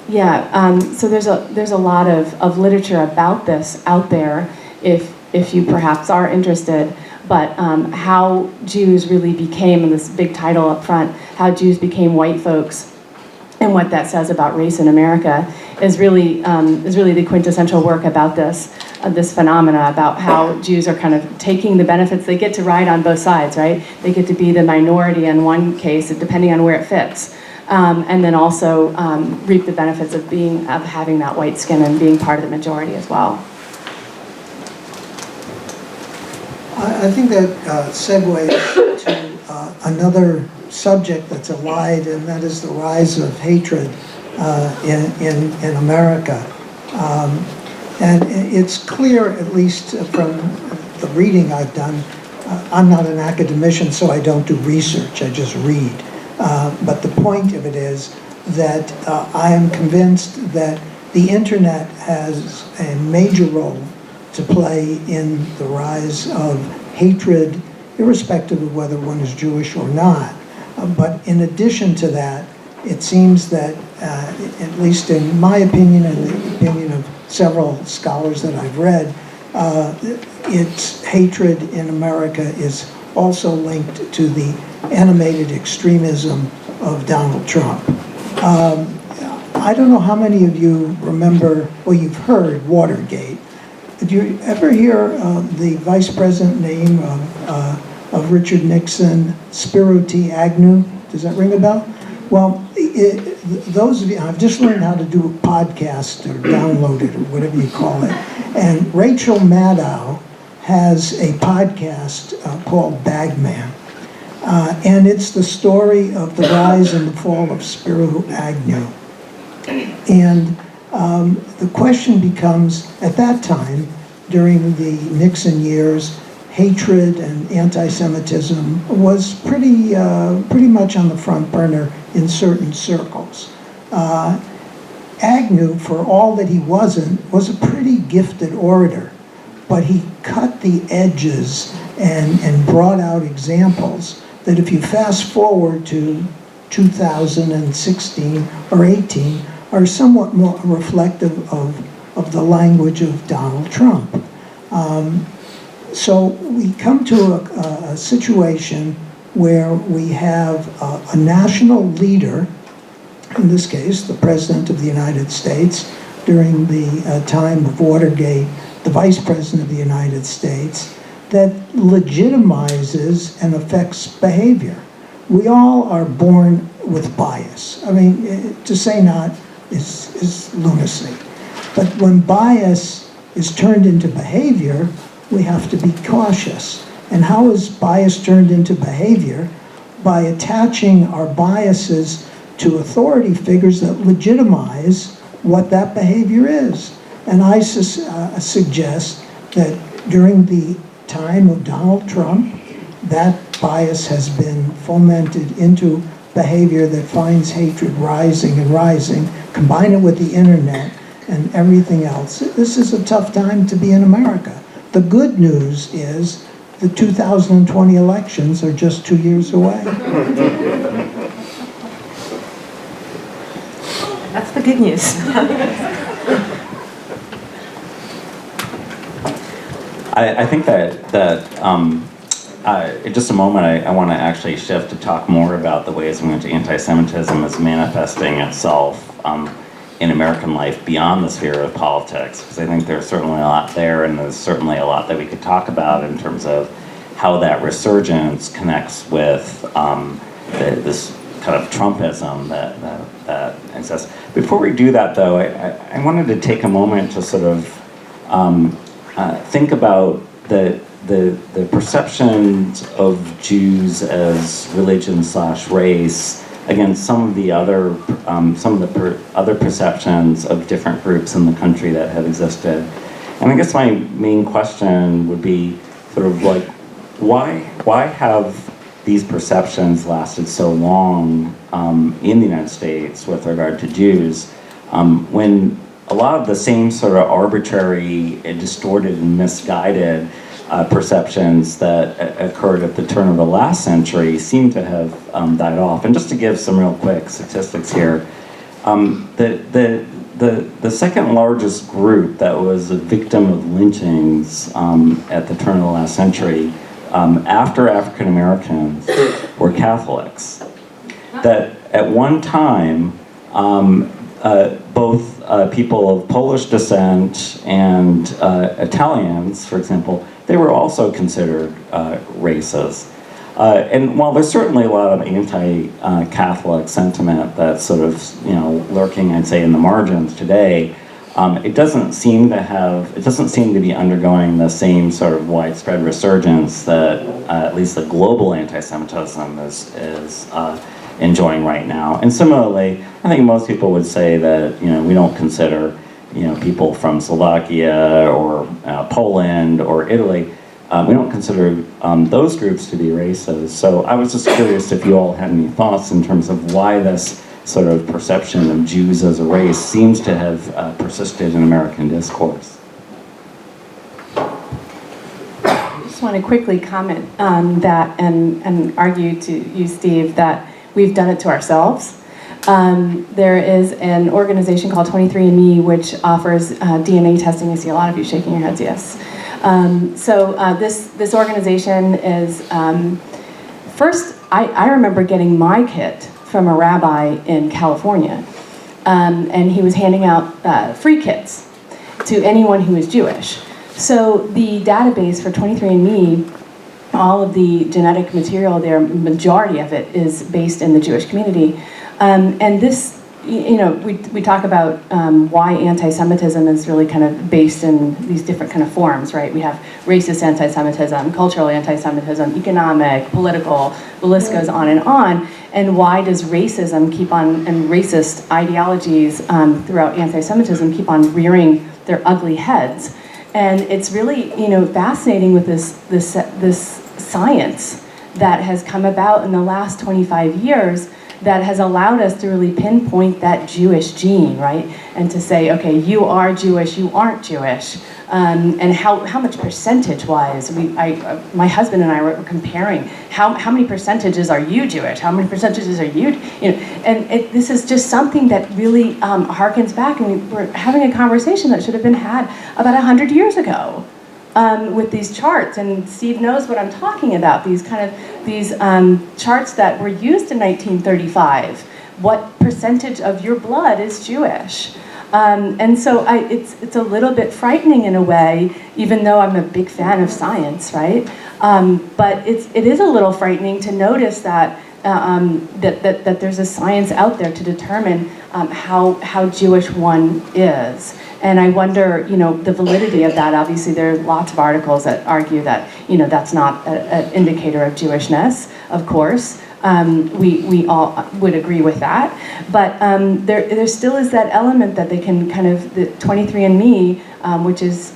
Yeah, so there's a lot of literature about this out there, if you perhaps are interested, but how Jews really became, and this big title up front, how Jews became white folks, and what that says about race in America is really the quintessential work about this phenomena, about how Jews are kind of taking the benefits. They get to ride on both sides, right? They get to be the minority in one case, depending on where it fits, and then also reap the benefits of having that white skin and being part of the majority as well. I think that segues to another subject that's allied, and that is the rise of hatred in America. And it's clear, at least from the reading I've done, I'm not an academician, so I don't do research, I just read. But the point of it is that I am convinced that the internet has a major role to play in the rise of hatred, irrespective of whether one is Jewish or not. But in addition to that, it seems that, at least in my opinion and the opinion of several scholars that I've read, its hatred in America is also linked to the animated extremism of Donald Trump. I don't know how many of you remember, well, you've heard Watergate. Did you ever hear the vice president name of Richard Nixon, Spiro T. Agnew? Does that ring a bell? Well, those of you, I've just learned how to do a podcast or download it or whatever you call it. And Rachel Maddow has a podcast called Bagman. And it's the story of the rise and the fall of Spiro Agnew. And the question becomes, at that time, during the Nixon years, hatred and anti-Semitism was pretty much on the front burner in certain circles. Agnew, for all that he wasn't, was a pretty gifted orator, but he cut the edges and brought out examples that if you fast forward to 2016 or 18, are somewhat more reflective of the language of Donald Trump. So we come to a situation where we have a national leader, in this case, the President of the United States, during the time of Watergate, the Vice President of the United States, that legitimizes and affects behavior. We all are born with bias. I mean, to say not is lunacy. But when bias is turned into behavior, we have to be cautious. And how is bias turned into behavior? By attaching our biases to authority figures that legitimize what that behavior is. And I suggest that during the time of Donald Trump, that bias has been fomented into behavior that finds hatred rising and rising. Combine it with the internet and everything else. This is a tough time to be in America. The good news is the 2020 elections are just 2 years away. That's the good news. I think in just a moment, I want to actually shift to talk more about the ways in which anti-Semitism is manifesting itself in American life beyond the sphere of politics, because I think there's certainly a lot there, and there's certainly a lot that we could talk about in terms of how that resurgence connects with this kind of Trumpism that exists. Before we do that, though, I wanted to take a moment to sort of think about the perceptions of Jews as religion/race against some of the other perceptions of different groups in the country that have existed. And I guess my main question would be sort of like, why have these perceptions lasted so long in the United States with regard to Jews, when a lot of the same sort of arbitrary, distorted, and misguided perceptions that occurred at the turn of the last century seem to have died off. And just to give some real quick statistics here, the second largest group that was a victim of lynchings at the turn of the last century, after African Americans, were Catholics. That at one time, both people of Polish descent and Italians, for example, they were also considered races. And while there's certainly a lot of anti-Catholic sentiment that's sort of, lurking, I'd say, in the margins today, it doesn't seem to be undergoing the same sort of widespread resurgence that at least the global anti-Semitism is enjoying right now. And similarly, I think most people would say that, we don't consider, people from Slovakia or Poland or Italy, we don't consider those groups to be races. So I was just curious if you all had any thoughts in terms of why this sort of perception of Jews as a race seems to have persisted in American discourse. I just want to quickly comment on that and argue to you, Steve, that we've done it to ourselves. There is an organization called 23andMe which offers DNA testing. I see a lot of you shaking your heads, yes. This organization is, first, I remember getting my kit from a rabbi in California, and he was handing out free kits to anyone who was Jewish. So the database for 23andMe, all of the genetic material there, majority of it is based in the Jewish community. And this, we talk about why anti-Semitism is really kind of based in these different kind of forms, right? We have racist anti-Semitism, cultural anti-Semitism, economic, political, the list goes on. And why does racism keep on, and racist ideologies throughout anti-Semitism keep on rearing their ugly heads? And it's really, fascinating with this science that has come about in the last 25 years that has allowed us to really pinpoint that Jewish gene, right? And to say, okay, you are Jewish, you aren't Jewish. And how much percentage-wise, my husband and I were comparing, how many percentages are you Jewish? How many percentages are you, this is just something that really harkens back, and we're having a conversation that should have been had about 100 years ago. With these charts, and Steve knows what I'm talking about, these charts that were used in 1935. What percentage of your blood is Jewish? And so it's a little bit frightening in a way, even though I'm a big fan of science, right? But it is a little frightening to notice that that there's a science out there to determine how Jewish one is. And I wonder, the validity of that. Obviously, there are lots of articles that argue that, that's not an indicator of Jewishness, of course. We all would agree with that. But there still is that element that they can kind of, the 23andMe, which is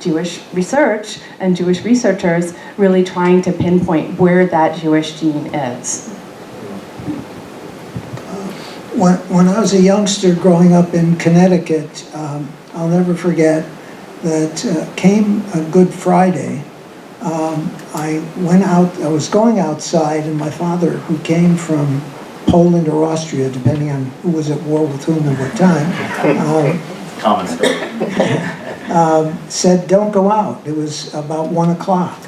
Jewish research and Jewish researchers really trying to pinpoint where that Jewish gene is. When I was a youngster growing up in Connecticut, I'll never forget that came a Good Friday. I was going outside, and my father, who came from Poland or Austria, depending on who was at war with whom at what time, Common story. said, "Don't go out." It was about 1 o'clock.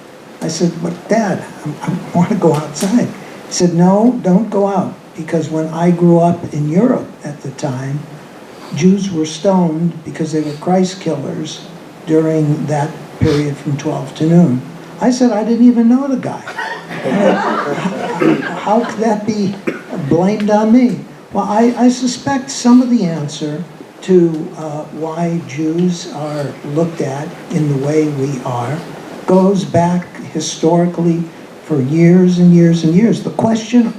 I said, "But Dad, I want to go outside." He said, "No, don't go out. Because when I grew up in Europe at the time, Jews were stoned because they were Christ killers during that period from 12 to noon." I said, "I didn't even know the guy. How could that be blamed on me?" Well, I suspect some of the answer to why Jews are looked at in the way we are goes back historically for years and years and years. The question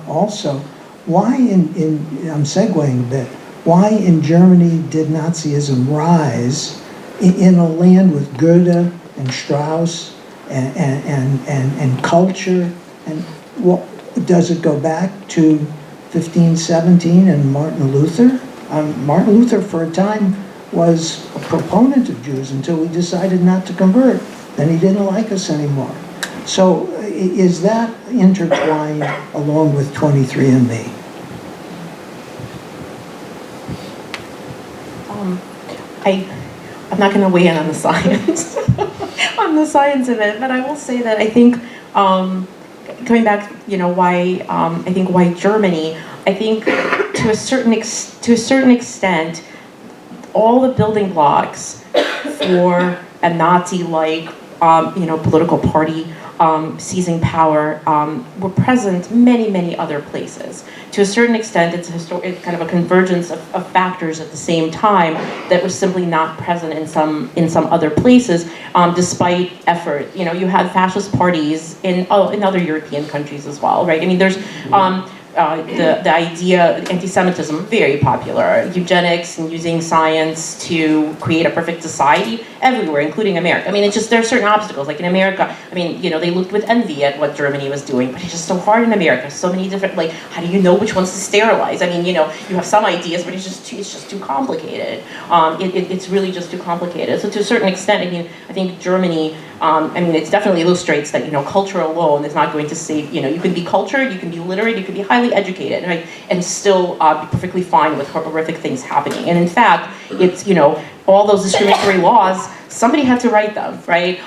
also, why I'm segueing a bit, why in Germany did Nazism rise in a land with Goethe and Strauss and culture? And what, does it go back to 1517 and Martin Luther? Martin Luther for a time was a proponent of Jews until we decided not to convert. Then he didn't like us anymore. So is that intertwined along with 23andMe? I'm not going to weigh in on the science, on the science of it, but I will say that I think, coming back, why I think why Germany. I think to a certain extent, all the building blocks for a Nazi-like, political party seizing power were present many other places. To a certain extent, it's kind of a convergence of factors at the same time that was simply not present in some other places, despite effort. You had fascist parties in other European countries as well, right? I mean, there's the idea, anti-Semitism, very popular. Eugenics and using science to create a perfect society everywhere, including America. I mean, it's just, there are certain obstacles. Like in America, I mean, they looked with envy at what Germany was doing, but it's just so hard in America. So many different, like, how do you know which ones to sterilize? I mean, you have some ideas, but it's just too complicated. It's really just too complicated. So to a certain extent, I think Germany, it definitely illustrates that, culture alone is not going to save, you can be cultured, you can be literate, you can be highly educated, right, and still be perfectly fine with horrific things happening. And in fact, it's, all those discriminatory laws, somebody had to write them, right?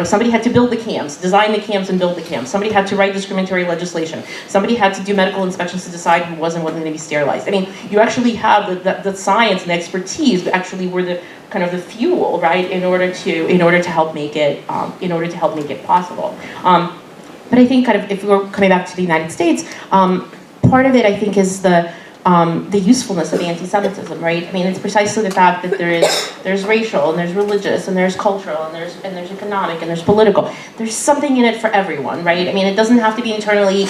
Somebody had to build the camps, design the camps and build the camps. Somebody had to write discriminatory legislation. Somebody had to do medical inspections to decide who wasn't going to be sterilized. I mean, you actually have the science and the expertise actually were the kind of the fuel, right, in order to help make it possible. But I think kind of if we're coming back to the United States, part of it I think is the usefulness of anti-Semitism, right? I mean, it's precisely the fact that there's racial and there's religious and there's cultural and there's economic and there's political. There's something in it for everyone, right? I mean, it doesn't have to be internally,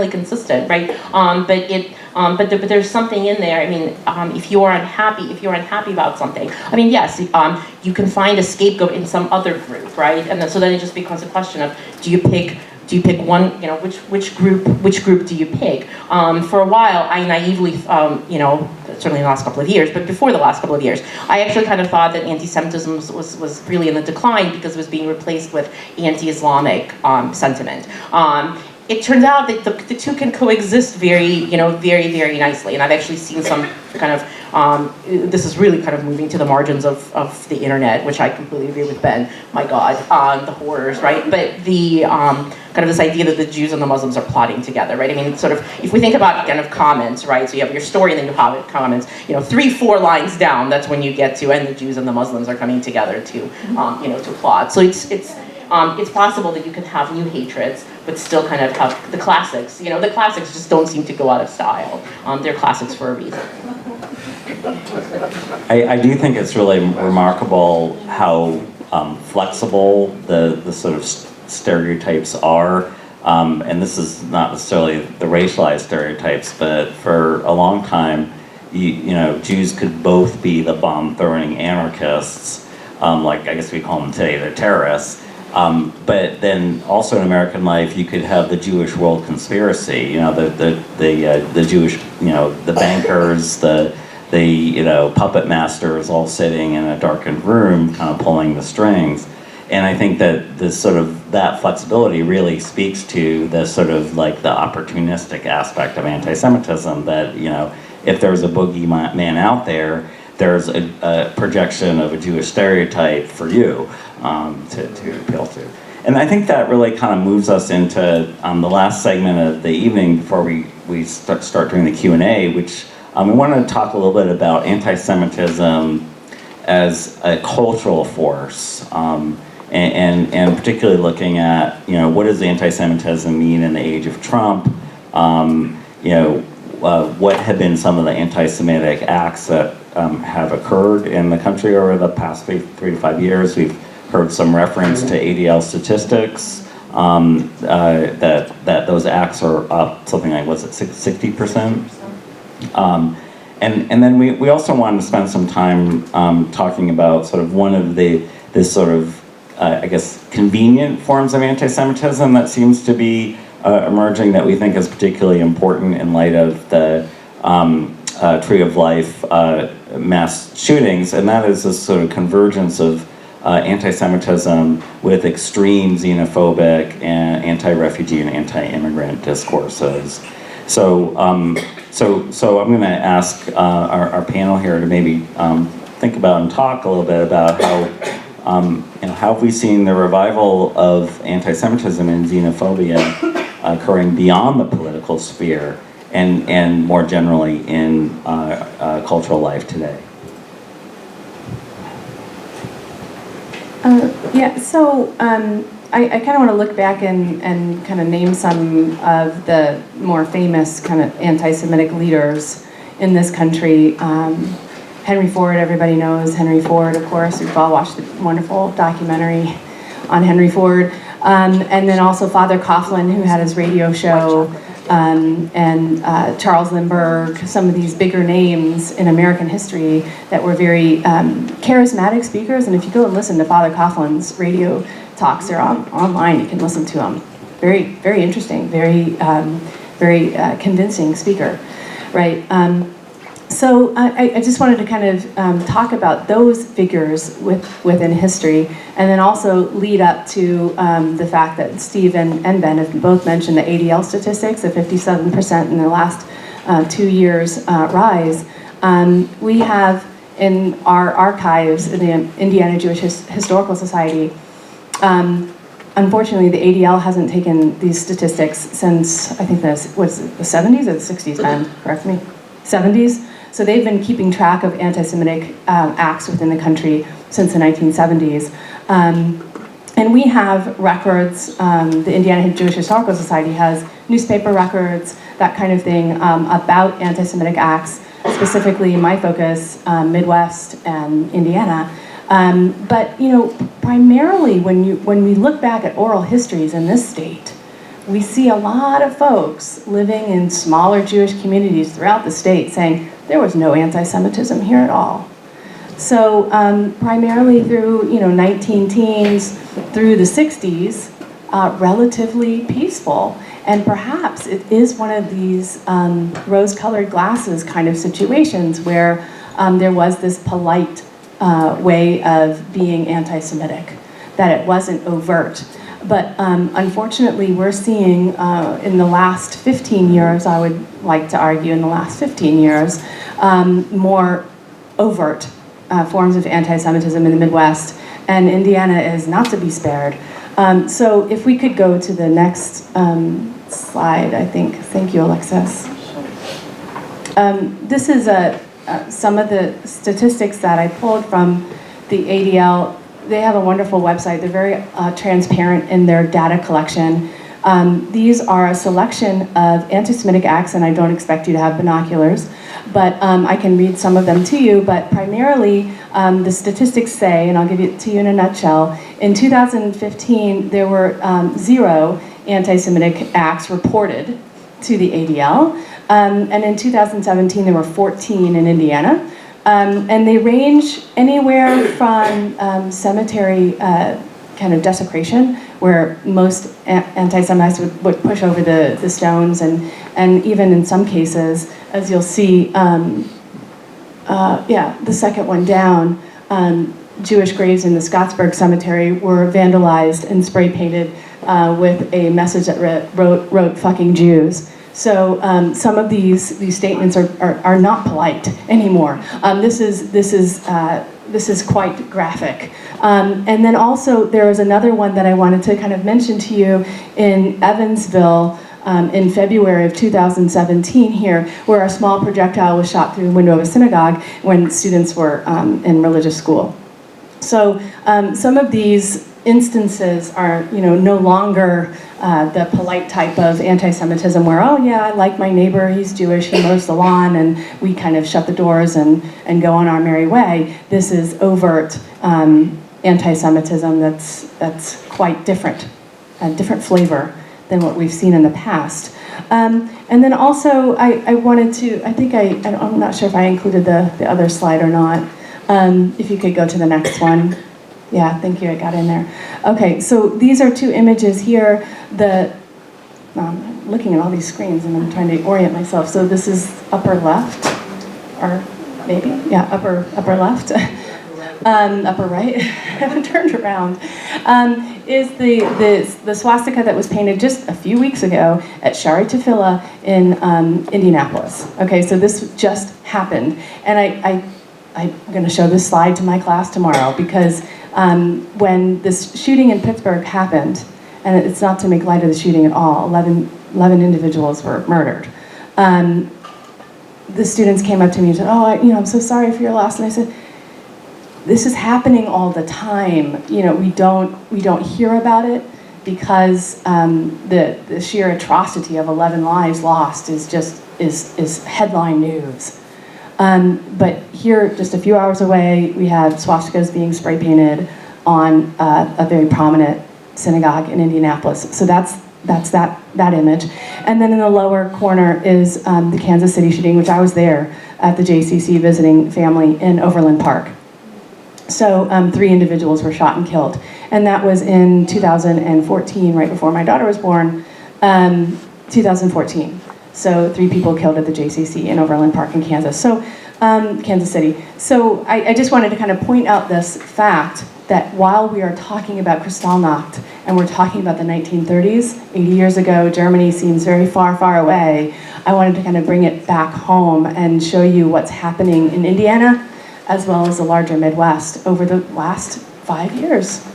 consistent, right? But there's something in there. I mean, if you're unhappy about something, I mean, yes, you can find a scapegoat in some other group, right? And so then it just becomes a question of, do you pick one, which group do you pick? For a while, I naively, certainly in the last couple of years, but before the last couple of years, I actually kind of thought that anti-Semitism was really in the decline because it was being replaced with anti-Islamic sentiment. It turns out that the two can coexist very, very nicely. And I've actually seen some kind of, this is really kind of moving to the margins of the internet, which I completely agree with Ben. My God, the horrors, right? But the kind of this idea that the Jews and the Muslims are plotting together, right? I mean, sort of, if we think about kind of comments, right? So you have your story and then you have comments, 3-4 lines down, that's when you get to, and the Jews and the Muslims are coming together to plot. So it's possible that you can have new hatreds, but still kind of have the classics. The classics just don't seem to go out of style. They're classics for a reason. I do think it's really remarkable how flexible the sort of stereotypes are. And this is not necessarily the racialized stereotypes, but for a long time, Jews could both be the bomb-throwing anarchists, like I guess we call them today, they're terrorists. But then also in American life, you could have the Jewish world conspiracy. The Jewish, the bankers, the puppet masters all sitting in a darkened room, kind of pulling the strings. And I think that that flexibility really speaks to the sort of like the opportunistic aspect of anti-Semitism. That if there's a boogeyman out there, there's a projection of a Jewish stereotype for you to appeal to. And I think that really kind of moves us into the last segment of the evening before we start doing the Q&A, which we wanted to talk a little bit about anti-Semitism as a cultural force, and particularly looking at, what does anti-Semitism mean in the age of Trump? What have been some of the anti-Semitic acts that have occurred in the country over the past 3 to 5 years. We've heard some reference to ADL statistics, that those acts are up something like, 60%? And then we also wanted to spend some time talking about sort of one of this sort of, I guess, convenient forms of anti-Semitism that seems to be emerging that we think is particularly important in light of the Tree of Life mass shootings, and that is this sort of convergence of anti-Semitism with extreme xenophobic and anti-refugee and anti-immigrant discourses. So I'm going to ask our panel here to maybe think about and talk a little bit about how have we seen the revival of anti-Semitism and xenophobia occurring beyond the political sphere and more generally in cultural life today. I kind of want to look back and kind of name some of the more famous kind of anti-Semitic leaders in this country. Henry Ford, everybody knows Henry Ford, of course. We've all watched the wonderful documentary on Henry Ford. And then also Father Coughlin, who had his radio show, and Charles Lindbergh, some of these bigger names in American history that were very charismatic speakers. And if you go and listen to Father Coughlin's radio talks, they're online, you can listen to them. Very, very interesting, very convincing speaker, right? So I just wanted to kind of talk about those figures within history, and then also lead up to the fact that Steve and Ben have both mentioned the ADL statistics, the 57% in the last 2 years rise. We have in our archives in the Indiana Jewish Historical Society, unfortunately, the ADL hasn't taken these statistics since, I think that's, what's it, the 70s or the 60s, Ben, correct me? 70s? So they've been keeping track of anti-Semitic acts within the country since the 1970s. And we have records, the Indiana Jewish Historical Society has newspaper records, that kind of thing, about anti-Semitic acts, specifically my focus, Midwest and Indiana. But primarily when we look back at oral histories in this state, we see a lot of folks living in smaller Jewish communities throughout the state saying there was no anti-Semitism here at all. So primarily through 19 teens through the 60s, relatively peaceful. And perhaps it is one of these rose-colored glasses kind of situations where there was this polite way of being anti-Semitic, that it wasn't overt. But unfortunately, we're seeing in the last 15 years, I would like to argue in the last 15 years, more overt forms of anti-Semitism in the Midwest, and Indiana is not to be spared. So if we could go to the next slide, I think. Thank you, Alexis. This is some of the statistics that I pulled from the ADL. They have a wonderful website. They're very transparent in their data collection. These are a selection of anti-Semitic acts, and I don't expect you to have binoculars, but I can read some of them to you. But primarily, the statistics say, and I'll give it to you in a nutshell, in 2015, there were 0 anti-Semitic acts reported to the ADL. And in 2017, there were 14 in Indiana. And they range anywhere from cemetery kind of desecration, where most anti-Semites would push over the stones, and even in some cases, as you'll see, the second one down, Jewish graves in the Scottsburg Cemetery were vandalized and spray painted with a message that wrote "fucking Jews." So some of these statements are not polite anymore. This is quite graphic. And then also there was another one that I wanted to kind of mention to you in Evansville in February of 2017 here, where a small projectile was shot through the window of a synagogue when students were in religious school. So some of these instances are, no longer the polite type of anti-Semitism where, oh yeah, I like my neighbor, he's Jewish, he mows the lawn, and we kind of shut the doors and go on our merry way. This is overt anti-Semitism that's quite different, a different flavor than what we've seen in the past. And then also, I wanted to, I'm not sure if I included the other slide or not. If you could go to the next one. Yeah, thank you, I got in there. Okay, so these are 2 images here. I'm looking at all these screens and I'm trying to orient myself. So this is upper left, or maybe, yeah, upper left. Upper right, I haven't turned around, is the swastika that was painted just a few weeks ago at Shari Tefillah in Indianapolis. Okay, so this just happened. And I'm going to show this slide to my class tomorrow because when this shooting in Pittsburgh happened, and it's not to make light of the shooting at all, 11 individuals were murdered. The students came up to me and said, oh, I'm so sorry for your loss. And I said, this is happening all the time. We don't hear about it because the sheer atrocity of 11 lives lost is headline news. But here, just a few hours away, we had swastikas being spray painted on a very prominent synagogue in Indianapolis. So that's that image. And then in the lower corner is the Kansas City shooting, which I was there at the JCC visiting family in Overland Park. So 3 individuals were shot and killed. And that was in 2014, right before my daughter was born, 2014. So 3 people killed at the JCC in Overland Park in Kansas. So Kansas City. So I just wanted to kind of point out this fact that while we are talking about Kristallnacht and we're talking about the 1930s, 80 years ago, Germany seems very far, far away, I wanted to kind of bring it back home and show you what's happening in Indiana as well as the larger Midwest over the last 5 years.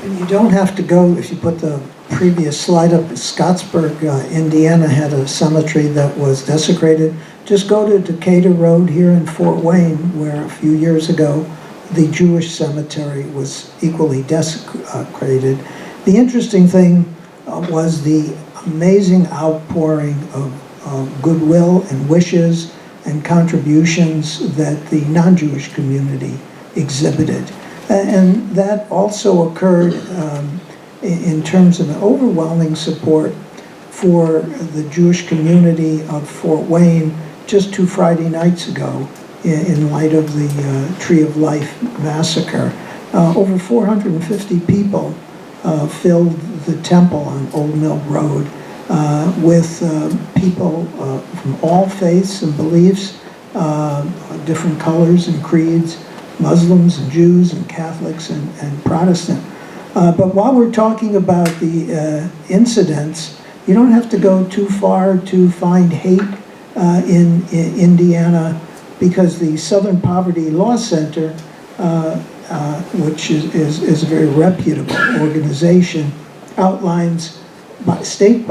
And you don't have to go, if you put the previous slide up, Scottsburg, Indiana had a cemetery that was desecrated. Just go to Decatur Road here in Fort Wayne, where a few years ago, the Jewish cemetery was equally desecrated. The interesting thing was the amazing outpouring of goodwill and wishes and contributions that the non-Jewish community exhibited. And that also occurred in terms of an overwhelming support for the Jewish community of Fort Wayne just 2 Friday nights ago in light of the Tree of Life massacre. Over 450 people filled the temple on Old Mill Road with people from all faiths and beliefs, different colors and creeds, Muslims and Jews and Catholics and Protestant. But while we're talking about the incidents, you don't have to go too far to find hate in Indiana, because the Southern Poverty Law Center, which is a very reputable organization, outlines by state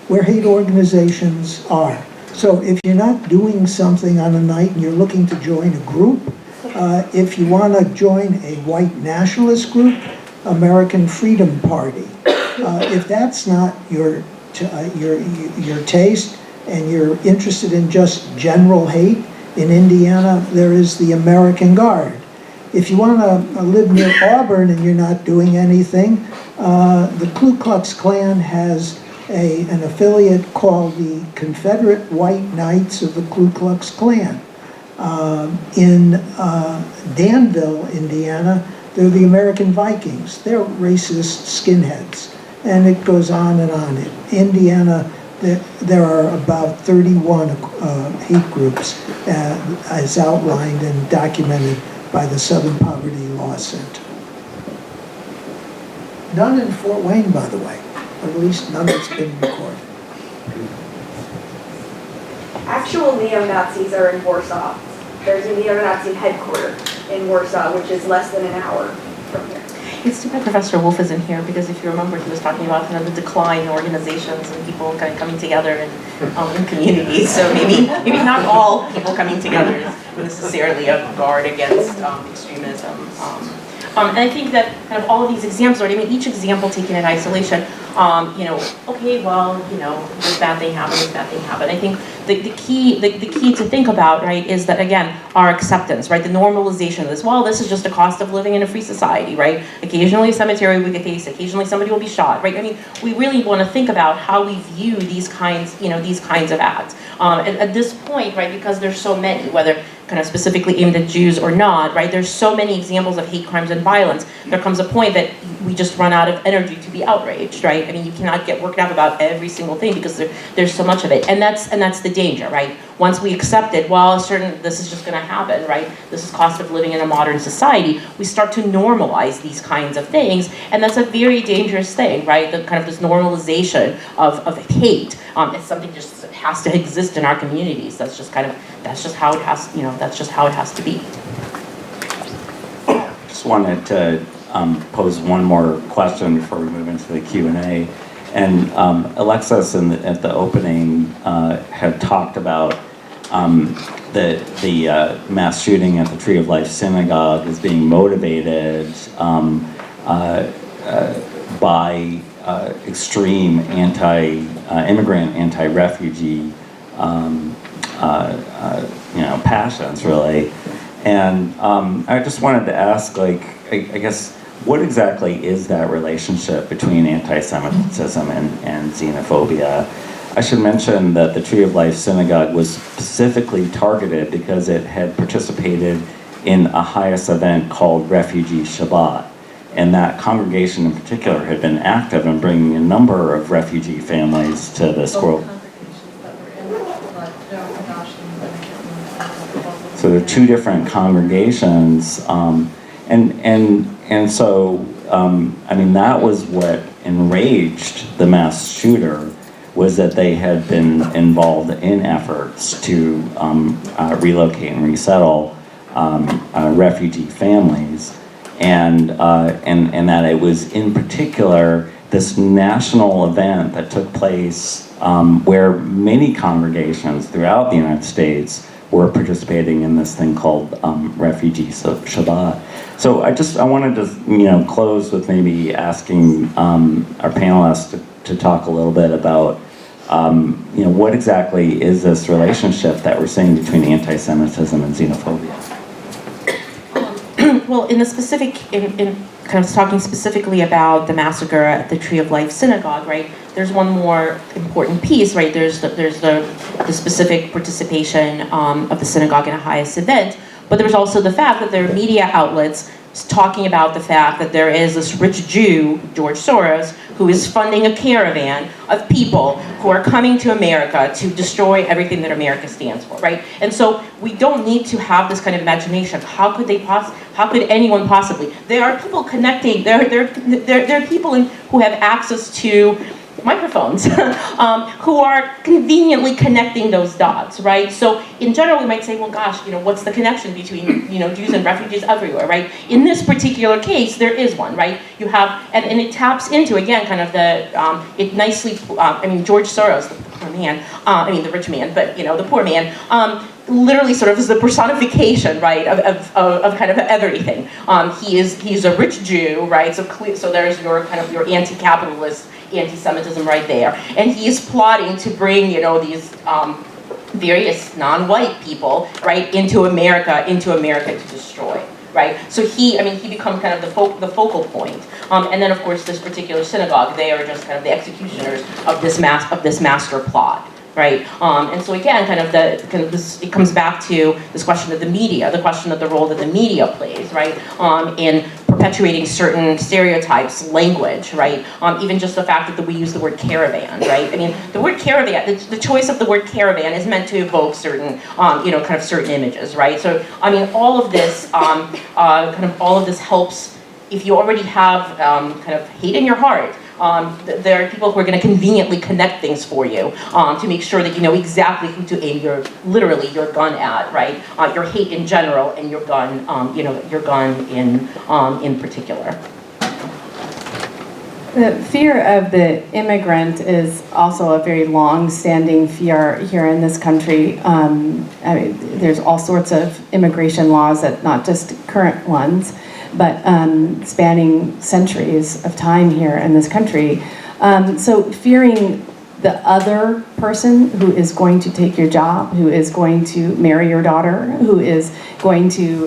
where hate organizations are. So if you're not doing something on a night and you're looking to join a group, if you want to join a white nationalist group, American Freedom Party. If that's not your taste and you're interested in just general hate, in Indiana there is the American Guard. If you want to live near Auburn and you're not doing anything, the Ku Klux Klan has an affiliate called the Confederate White Knights of the Ku Klux Klan. In Danville, Indiana, they're the American Vikings. They're racist skinheads. And it goes on and on. In Indiana, there are about 31 hate groups as outlined and documented by the Southern Poverty Law Center. None in Fort Wayne, by the way, or at least none that's been recorded. Actual neo-Nazis are in Warsaw. There's a neo-Nazi headquarters in Warsaw, which is less than an hour from here. It's too bad Professor Wolf isn't here, because if you remember, he was talking about kind of the decline in organizations and people kind of coming together in communities. So maybe not all people coming together is necessarily a guard against extremism. And I think that kind of all of these examples, I mean, each example taken in isolation, okay, well, this bad thing happened, this bad thing happened. I think the key to think about, right, is that, again, our acceptance, right, the normalization of this. Well, this is just a cost of living in a free society, right? Occasionally a cemetery will be faced, occasionally somebody will be shot, right? I mean, we really want to think about how we view these kinds of acts. At this point, right, because there's so many, whether kind of specifically aimed at Jews or not, right? There's so many examples of hate crimes and violence. There comes a point that we just run out of energy to be outraged, right? I mean, you cannot get worked up about every single thing because there's so much of it, and that's the danger, right? Once we accept it, well, this is just going to happen, right? This is cost of living in a modern society. We start to normalize these kinds of things, and that's a very dangerous thing, right? The kind of this normalization of hate. It's something just has to exist in our communities. That's just how it has, that's just how it has to be. Just wanted to pose one more question before we move into the Q&A. And Alexis at the opening had talked about the mass shooting at the Tree of Life Synagogue as being motivated by extreme anti-immigrant, anti-refugee passions, really. And I just wanted to ask, I guess, what exactly is that relationship between anti-Semitism and xenophobia? I should mention that the Tree of Life Synagogue was specifically targeted because it had participated in a highest event called Refugee Shabbat. And that congregation in particular had been active in bringing a number of refugee families to this world. So there are two different congregations, and so, I mean, that was what enraged the mass shooter, was that they had been involved in efforts to relocate and resettle refugee families, and that it was in particular this national event that took place where many congregations throughout the United States were participating in this thing called Refugee Shabbat. So I wanted to close with maybe asking our panelists to talk a little bit about what exactly is this relationship that we're seeing between anti-Semitism and xenophobia? Well, in the specific, in kind of talking specifically about the massacre at the Tree of Life Synagogue, right? There's one more important piece, right? There's the specific participation of the synagogue in a highest event, but there's also the fact that there are media outlets talking about the fact that there is this rich Jew, George Soros, who is funding a caravan of people who are coming to America to destroy everything that America stands for, right? And so we don't need to have this kind of imagination. How could anyone possibly? There are people connecting. There are people who have access to microphones who are conveniently connecting those dots, right? So in general, we might say, well, gosh, what's the connection between, Jews and refugees everywhere, right? In this particular case, there is one, right? You have, and it taps into, again, kind of it nicely, George Soros, the poor man, the rich man, but, the poor man, literally sort of is the personification, right, of kind of everything. He's a rich Jew, right? So there's your kind of your anti-capitalist anti-Semitism right there, and he is plotting to bring these various non-white people, right, into America to destroy, right? So he becomes kind of the focal point, and then of course this particular synagogue, they are just kind of the executioners of this master plot. Right, and so again, it comes back to this question of the media, the question of the role that the media plays, right, in perpetuating certain stereotypes, language, right, even just the fact that we use the word caravan, right. The word caravan, the choice of the word caravan is meant to evoke certain, certain images, right. So all of this, all of this helps if you already have kind of hate in your heart. There are people who are going to conveniently connect things for you to make sure that you know exactly who to aim your gun at, right? Your hate in general and your gun, your gun in particular. The fear of the immigrant is also a very long-standing fear here in this country. There's all sorts of immigration laws, that not just current ones, but spanning centuries of time here in this country. So fearing the other person who is going to take your job, who is going to marry your daughter, who is going to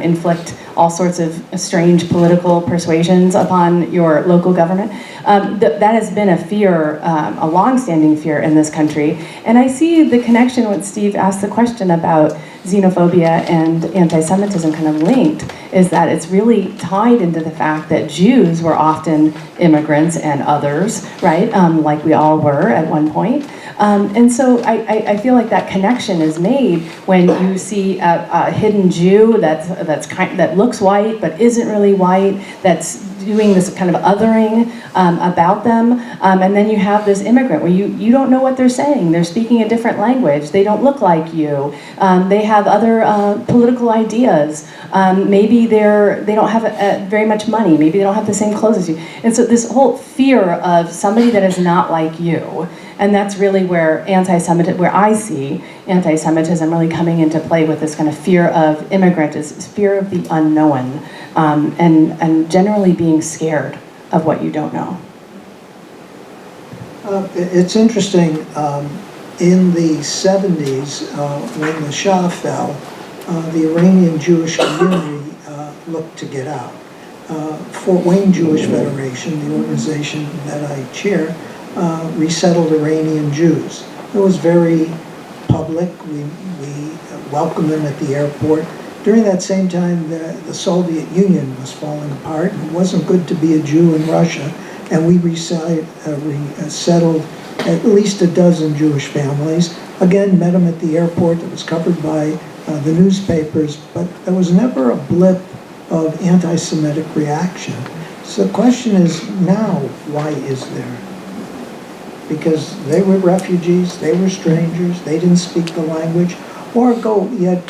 inflict all sorts of strange political persuasions upon your local government. That has been a fear, a long-standing fear in this country. And I see the connection when Steve asked the question about xenophobia and anti-Semitism kind of linked, is that it's really tied into the fact that Jews were often immigrants and others, right? Like we all were at one point. And so I feel like that connection is made when you see a hidden Jew that looks white but isn't really white, that's doing this kind of othering about them, and then you have this immigrant where you don't know what they're saying. They're speaking a different language. They don't look like you. They have other political ideas. Maybe they don't have very much money. Maybe they don't have the same clothes as you. And so this whole fear of somebody that is not like you, and that's really where I see anti-Semitism really coming into play with this kind of fear of immigrant, is fear of the unknown, and generally being scared of what you don't know. It's interesting, in the 70s, when the Shah fell, the Iranian Jewish community looked to get out. Fort Wayne Jewish Federation, the organization that I chair, resettled Iranian Jews. It was very public. We welcomed them at the airport. During that same time, the Soviet Union was falling apart, and it wasn't good to be a Jew in Russia, and we resettled at least a dozen Jewish families. Again, met them at the airport. It was covered by the newspapers, but there was never a blip of anti-Semitic reaction. So the question is now, why is there? because they were refugees, they were strangers, they didn't speak the language. Or go yet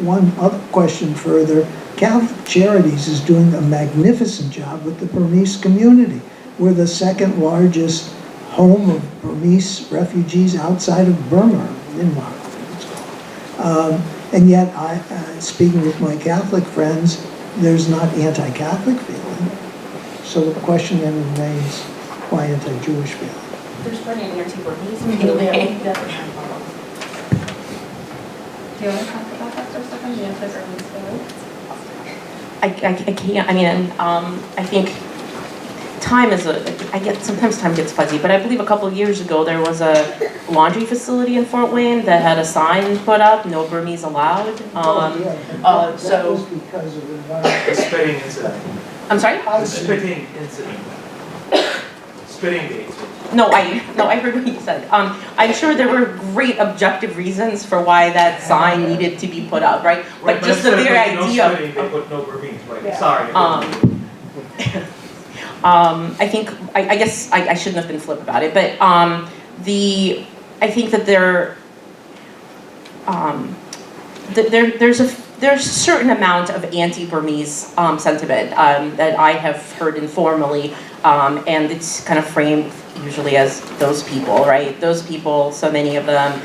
one other question further, Catholic Charities is doing a magnificent job with the Burmese community. We're the second largest home of Burmese refugees outside of Burma, Myanmar, it's called. And yet, speaking with my Catholic friends, there's not anti-Catholic feeling. So the question then remains, why anti-Jewish feeling? There's plenty of anti-Burmese feeling. Do you want to talk about that for a second, the anti-Burmese feeling? I can't, I mean, I think time is sometimes time gets fuzzy, but I believe a couple of years ago there was a laundry facility in Fort Wayne that had a sign put up, no Burmese allowed. That so- was because of environment. The spitting incident. I'm sorry? The spitting incident. Spitting the incident. No, I heard what you said. I'm sure there were great objective reasons for why that sign needed to be put up, right? But just the very idea No spitting, they put no Burmese, right? Yeah. Sorry. I think, I guess I shouldn't have been flip about it, but I think that there's a certain amount of anti-Burmese sentiment that I have heard informally, and it's kind of framed usually as those people, right? Those people, so many of them,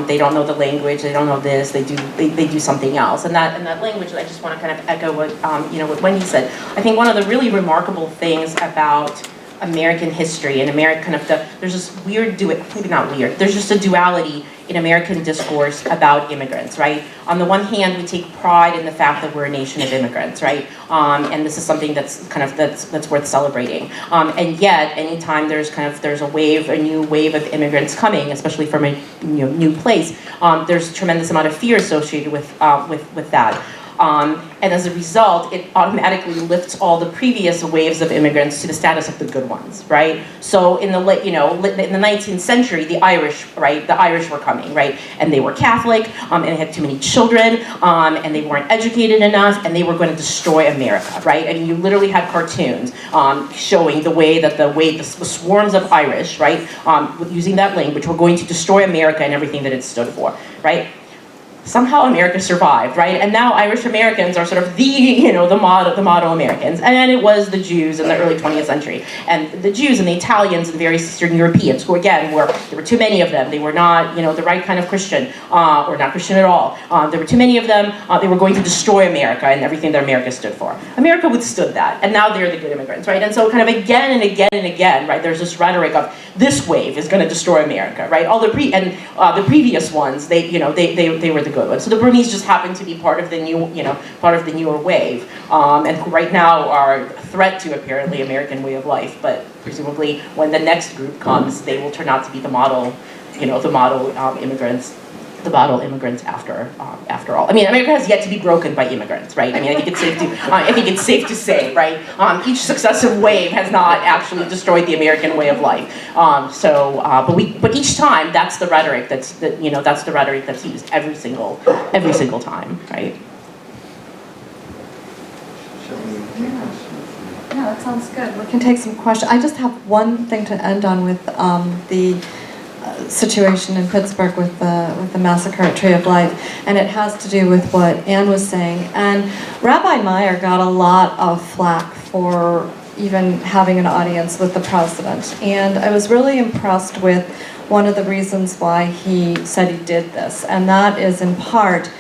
they don't know the language, they don't know this, they do something else. And that language, I just want to kind of echo what what Wendy said. I think one of the really remarkable things about American history and there's this weird maybe not weird, there's just a duality in American discourse about immigrants, right? On the one hand, we take pride in the fact that we're a nation of immigrants, right? And this is something that's worth celebrating. And yet, anytime there's a new wave of immigrants coming, especially from a new place, there's a tremendous amount of fear associated with that. And as a result, it automatically lifts all the previous waves of immigrants to the status of the good ones, right? So in the in the 19th century, the Irish, right? The Irish were coming, right? And they were Catholic, and they had too many children, and they weren't educated enough, and they were going to destroy America, right? I mean, you literally had cartoons showing the swarms of Irish, right? Using that language, were going to destroy America and everything that it stood for, right? Somehow America survived, right? And now Irish Americans are sort of the model Americans. And it was the Jews in the early 20th century. And the Jews and the Italians and various Eastern Europeans, who again, there were too many of them. They were not, the right kind of Christian, or not Christian at all. There were too many of them. They were going to destroy America and everything that America stood for. America withstood that, and now they're the good immigrants, right? And so kind of again and again and again, right, there's this rhetoric of this wave is going to destroy America, right? All the previous ones, they were the good ones. So the Burmese just happen to be part of the newer wave, and who right now are a threat to apparently American way of life. But presumably, when the next group comes, they will turn out to be the model immigrants. The model immigrants after all. I mean, America has yet to be broken by immigrants, right? I mean, I think it's safe to say, right? Each successive wave has not actually destroyed the American way of life. But each time, that's the rhetoric that's the rhetoric that's used every single time, right? Yeah, that sounds good. We can take some questions. I just have one thing to end on with the situation in Pittsburgh with the massacre at Tree of Life, and it has to do with what Anne was saying. And Rabbi Meyer got a lot of flack for even having an audience with the president, and I was really impressed with one of the reasons why he said he did this, and that is in part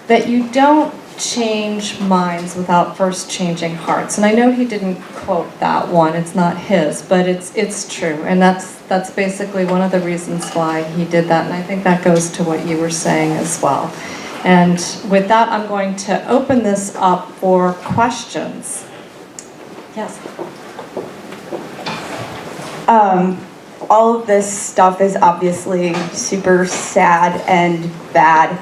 that you don't change minds without first changing hearts. And I know he didn't quote that one, it's not his, but it's true. And that's basically one of the reasons why he did that. And I think that goes to what you were saying as well. And with that, I'm going to open this up for questions. Yes. All of this stuff is obviously super sad and bad.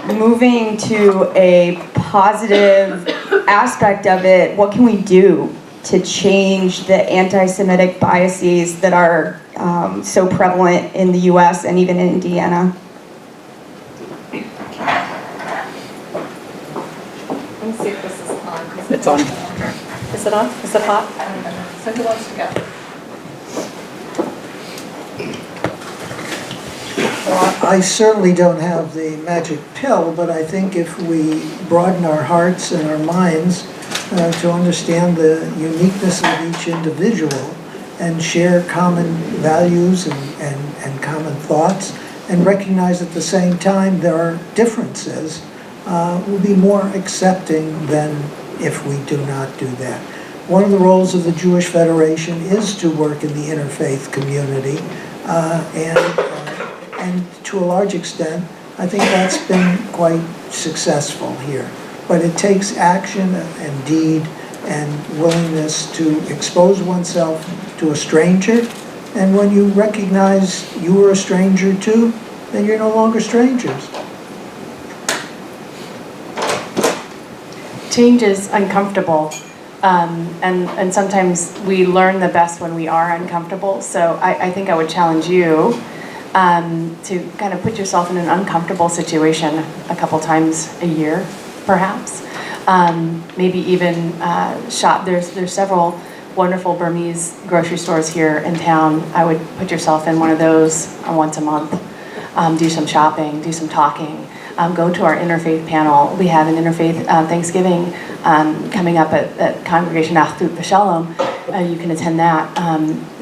Moving to a positive aspect of it, what can we do to change the anti-Semitic biases that are so prevalent in the US and even in Indiana? Let me see if this is on. It's on. Is it on? Is it hot? So who wants to go? Well, I certainly don't have the magic pill, but I think if we broaden our hearts and our minds to understand the uniqueness of each individual and share common values and common thoughts, and recognize at the same time there are differences, we'll be more accepting than if we do not do that. One of the roles of the Jewish Federation is to work in the interfaith community, and to a large extent, I think that's been quite successful here. But it takes action and deed and willingness to expose oneself to a stranger. And when you recognize you were a stranger too, then you're no longer strangers. Change is uncomfortable, and sometimes we learn the best when we are uncomfortable. So I think I would challenge you to kind of put yourself in an uncomfortable situation a couple times a year, perhaps. Maybe even shop. There's several wonderful Burmese grocery stores here in town. I would put yourself in one of those once a month. Do some shopping, do some talking. Go to our interfaith panel. We have an interfaith Thanksgiving coming up at Congregation Achdut V'Shalom. You can attend that.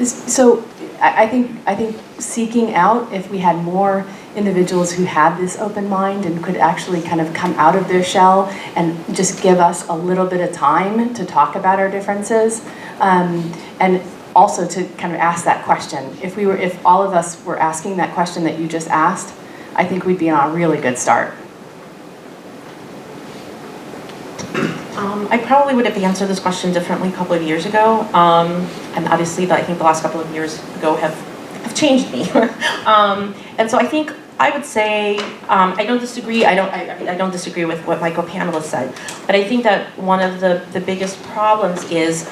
So I think seeking out, if we had more individuals who had this open mind and could actually kind of come out of their shell and just give us a little bit of time to talk about our differences, and also to kind of ask that question. If all of us were asking that question that you just asked, I think we'd be on a really good start. I probably would have answered this question differently a couple of years ago, and obviously I think the last couple of years ago have changed me. And so I think I would say I don't disagree. I don't disagree with what my co-panelist said, but I think that one of the biggest problems is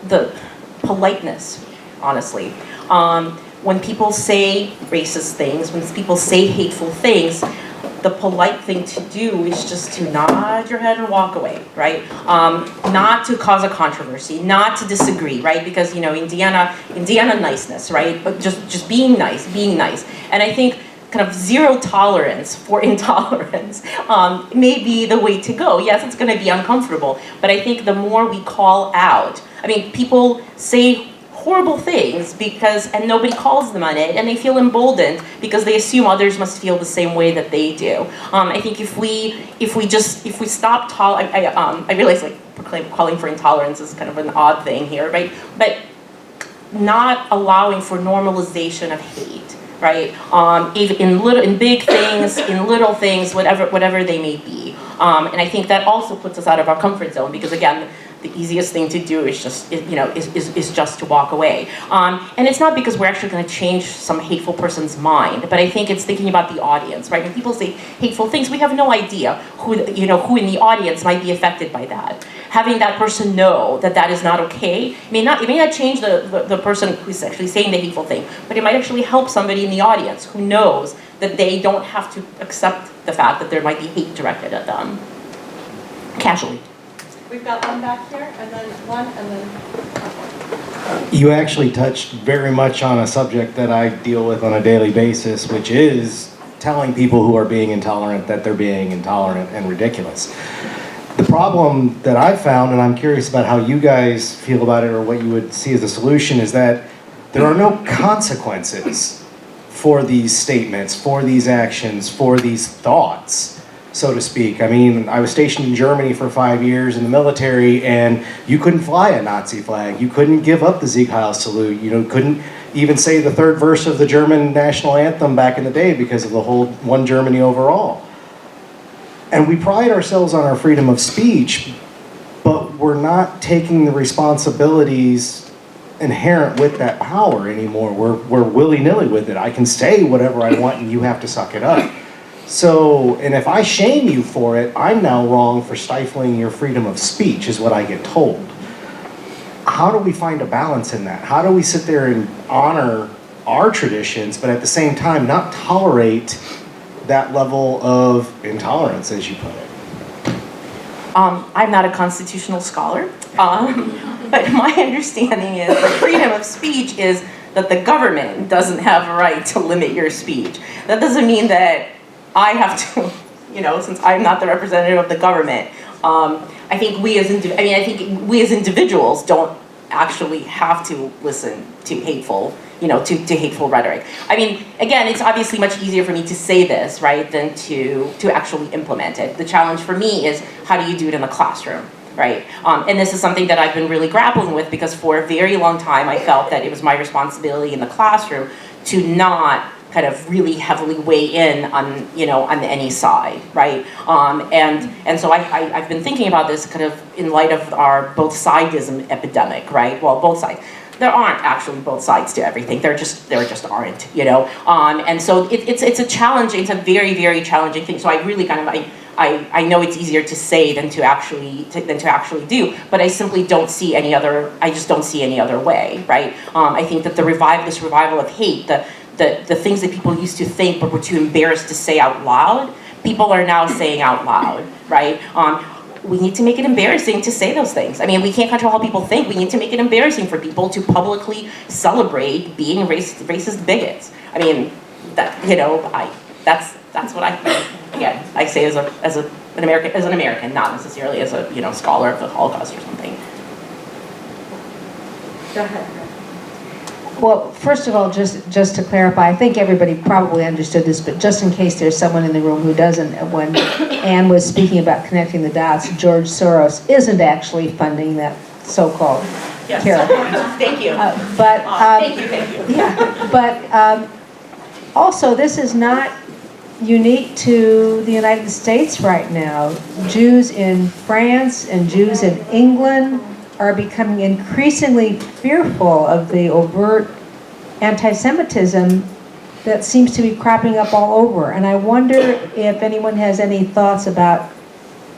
the politeness. Honestly, when people say racist things, when people say hateful things, the polite thing to do is just to nod your head and walk away, right? Not to cause a controversy, not to disagree, right? Because, you know, Indiana niceness, right? But just being nice. And I think kind of zero tolerance for intolerance may be the way to go. Yes, it's going to be uncomfortable, but I think the more we call out, I mean, people say horrible things and nobody calls them on it, and they feel emboldened because they assume others must feel the same way that they do. I think if we stop I realize like calling for intolerance is kind of an odd thing here, right? But not allowing for normalization of hate, right? In big things, in little things, whatever they may be. And I think that also puts us out of our comfort zone, because again, the easiest thing to do is just to walk away. And it's not because we're actually going to change some hateful person's mind, but I think it's thinking about the audience, right? When people say hateful things, we have no idea who in the audience might be affected by that. Having that person know that is not okay, it may not change the person who's actually saying the hateful thing, but it might actually help somebody in the audience who knows that they don't have to accept the fact that there might be hate directed at them. Casually. We've got one back here, and then one, and then... You actually touched very much on a subject that I deal with on a daily basis, which is telling people who are being intolerant that they're being intolerant and ridiculous. The problem that I've found, and I'm curious about how you guys feel about it or what you would see as a solution, is that there are no consequences for these statements, for these actions, for these thoughts, so to speak. I mean, I was stationed in Germany for 5 years in the military, and you couldn't fly a Nazi flag. You couldn't give up the Sieg Heil salute. You couldn't even say the third verse of the German national anthem back in the day because of the whole one Germany overall. And we pride ourselves on our freedom of speech, but we're not taking the responsibilities inherent with that power anymore. We're willy-nilly with it. I can say whatever I want and you have to suck it up. So, and if I shame you for it, I'm now wrong for stifling your freedom of speech, is what I get told. How do we find a balance in that? How do we sit there and honor our traditions, but at the same time not tolerate that level of intolerance, as you put it? I'm not a constitutional scholar, but my understanding is that freedom of speech is that the government doesn't have a right to limit your speech. That doesn't mean that I have to, since I'm not the representative of the government. I think we as individuals don't actually have to listen to hateful, to hateful rhetoric. I mean, again, it's obviously much easier for me to say this, right, than to actually implement it. The challenge for me is, how do you do it in the classroom, right? And this is something that I've been really grappling with, because for a very long time I felt that it was my responsibility in the classroom to not kind of really heavily weigh in on, on any side, right? And so I've been thinking about this kind of in light of our both sidism epidemic, right? Well, both sides. There aren't actually both sides to everything. There just aren't, And so it's a challenge. It's a very, very challenging thing. So I really kind of I know it's easier to say than to actually do, but I simply don't see any other. I just don't see any other way, right? I think that this revival of hate, the things that people used to think but were too embarrassed to say out loud, people are now saying out loud, right? We need to make it embarrassing to say those things. I mean, we can't control how people think. We need to make it embarrassing for people to publicly celebrate being racist bigots. I mean, that's what I think. Again, I say as an American, not necessarily as a scholar of the Holocaust or something. Go ahead. Well, first of all, just to clarify, I think everybody probably understood this, but just in case there's someone in the room who doesn't, when Anne was speaking about connecting the dots, George Soros isn't actually funding that so-called cure. Thank you. Thank you. Yeah, but also, this is not unique to the United States right now. Jews in France and Jews in England are becoming increasingly fearful of the overt anti-Semitism that seems to be cropping up all over. And I wonder if anyone has any thoughts about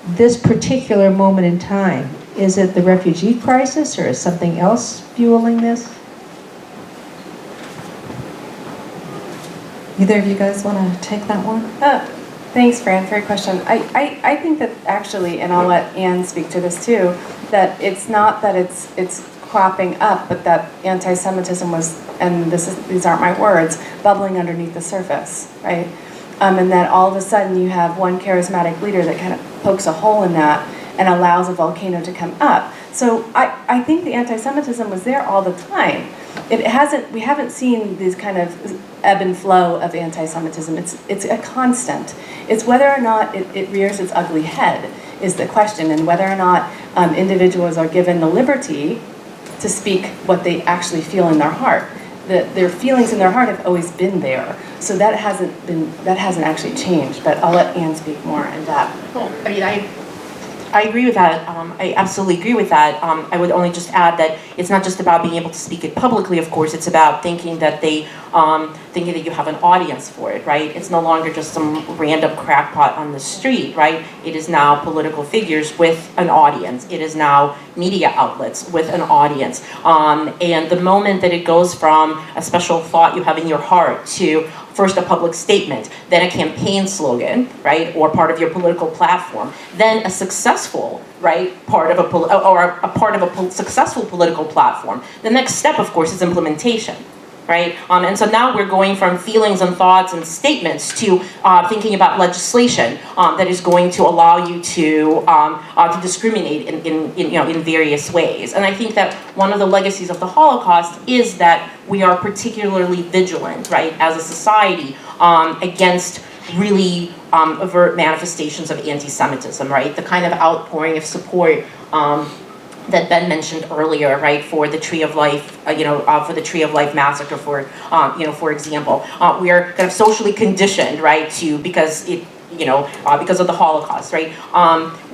this particular moment in time. Is it the refugee crisis, or is something else fueling this? Either of you guys want to take that one? Thanks, Fran, for your question. I think that actually, and I'll let Anne speak to this too, that it's not that it's cropping up, but that anti-Semitism was, and these aren't my words, bubbling underneath the surface, right? And that all of a sudden you have one charismatic leader that kind of pokes a hole in that and allows a volcano to come up. So I think the anti-Semitism was there all the time. We haven't seen these kind of ebb and flow of anti-Semitism. It's a constant. It's whether or not it rears its ugly head is the question, and whether or not individuals are given the liberty to speak what they actually feel in their heart. Their feelings in their heart have always been there, so that hasn't actually changed. But I'll let Anne speak more on that. Well, I mean, I agree with that. I absolutely agree with that. I would only just add that it's not just about being able to speak it publicly, of course. It's about thinking that you have an audience for it, right? It's no longer just some random crackpot on the street, right? It is now political figures with an audience. It is now media outlets with an audience. And the moment that it goes from a special thought you have in your heart to first a public statement, then a campaign slogan, right, or part of your political platform, then a successful, right, part of a successful political platform. The next step, of course, is implementation, right? And so now we're going from feelings and thoughts and statements to thinking about legislation that is going to allow you to discriminate in various ways. And I think that one of the legacies of the Holocaust is that we are particularly vigilant, right, as a society against really overt manifestations of anti-Semitism, right? The kind of outpouring of support that Ben mentioned earlier, right, for the Tree of Life, for the Tree of Life massacre, for example, we are kind of socially conditioned, right, because of the Holocaust, right?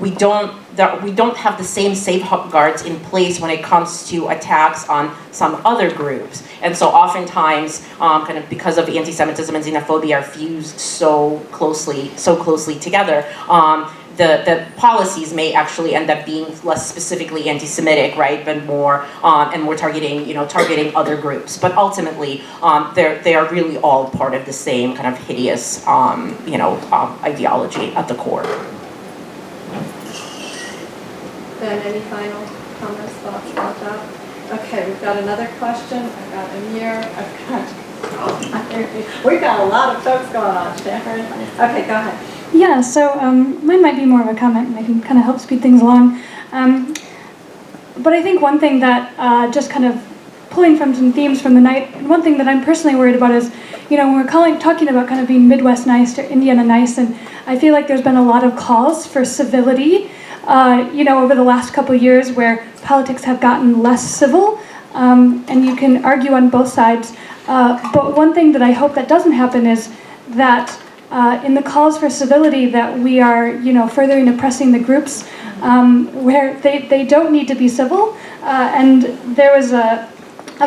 We don't have the same safeguards in place when it comes to attacks on some other groups, and so oftentimes, kind of because of anti-Semitism and xenophobia are fused so closely together. The policies may actually end up being less specifically anti-Semitic, right, but more targeting other groups. But ultimately, they are really all part of the same kind of hideous, ideology at the core. Ben, any final comments, thoughts about that? Okay, we've got another question. I've got Amir. We've got a lot of folks going on, Sharon. Okay, go ahead. Yeah, so mine might be more of a comment, and I can kind of help speed things along. But I think one thing that, just kind of pulling from some themes from the night, and one thing that I'm personally worried about is, when we're talking about kind of being Midwest nice or Indiana nice, and I feel like there's been a lot of calls for civility, over the last couple of years where politics have gotten less civil, and you can argue on both sides. But one thing that I hope that doesn't happen is that in the calls for civility that we are, furthering oppressing the groups where they don't need to be civil. And there was a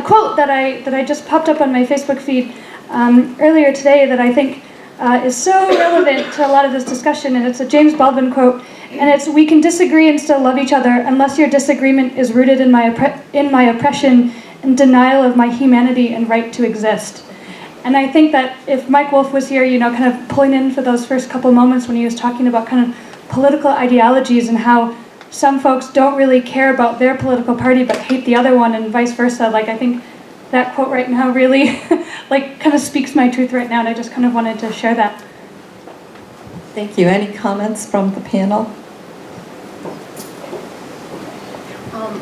quote that I just popped up on my Facebook feed earlier today that I think is so relevant to a lot of this discussion, and it's a James Baldwin quote, and it's, "We can disagree and still love each other unless your disagreement is rooted in my oppression and denial of my humanity and right to exist." And I think that if Mike Wolf was here, kind of pulling in for those first couple moments when he was talking about kind of political ideologies and how some folks don't really care about their political party but hate the other one and vice versa, I think that quote right now really kind of speaks my truth right now, and I just kind of wanted to share that. Thank you. Any comments from the panel?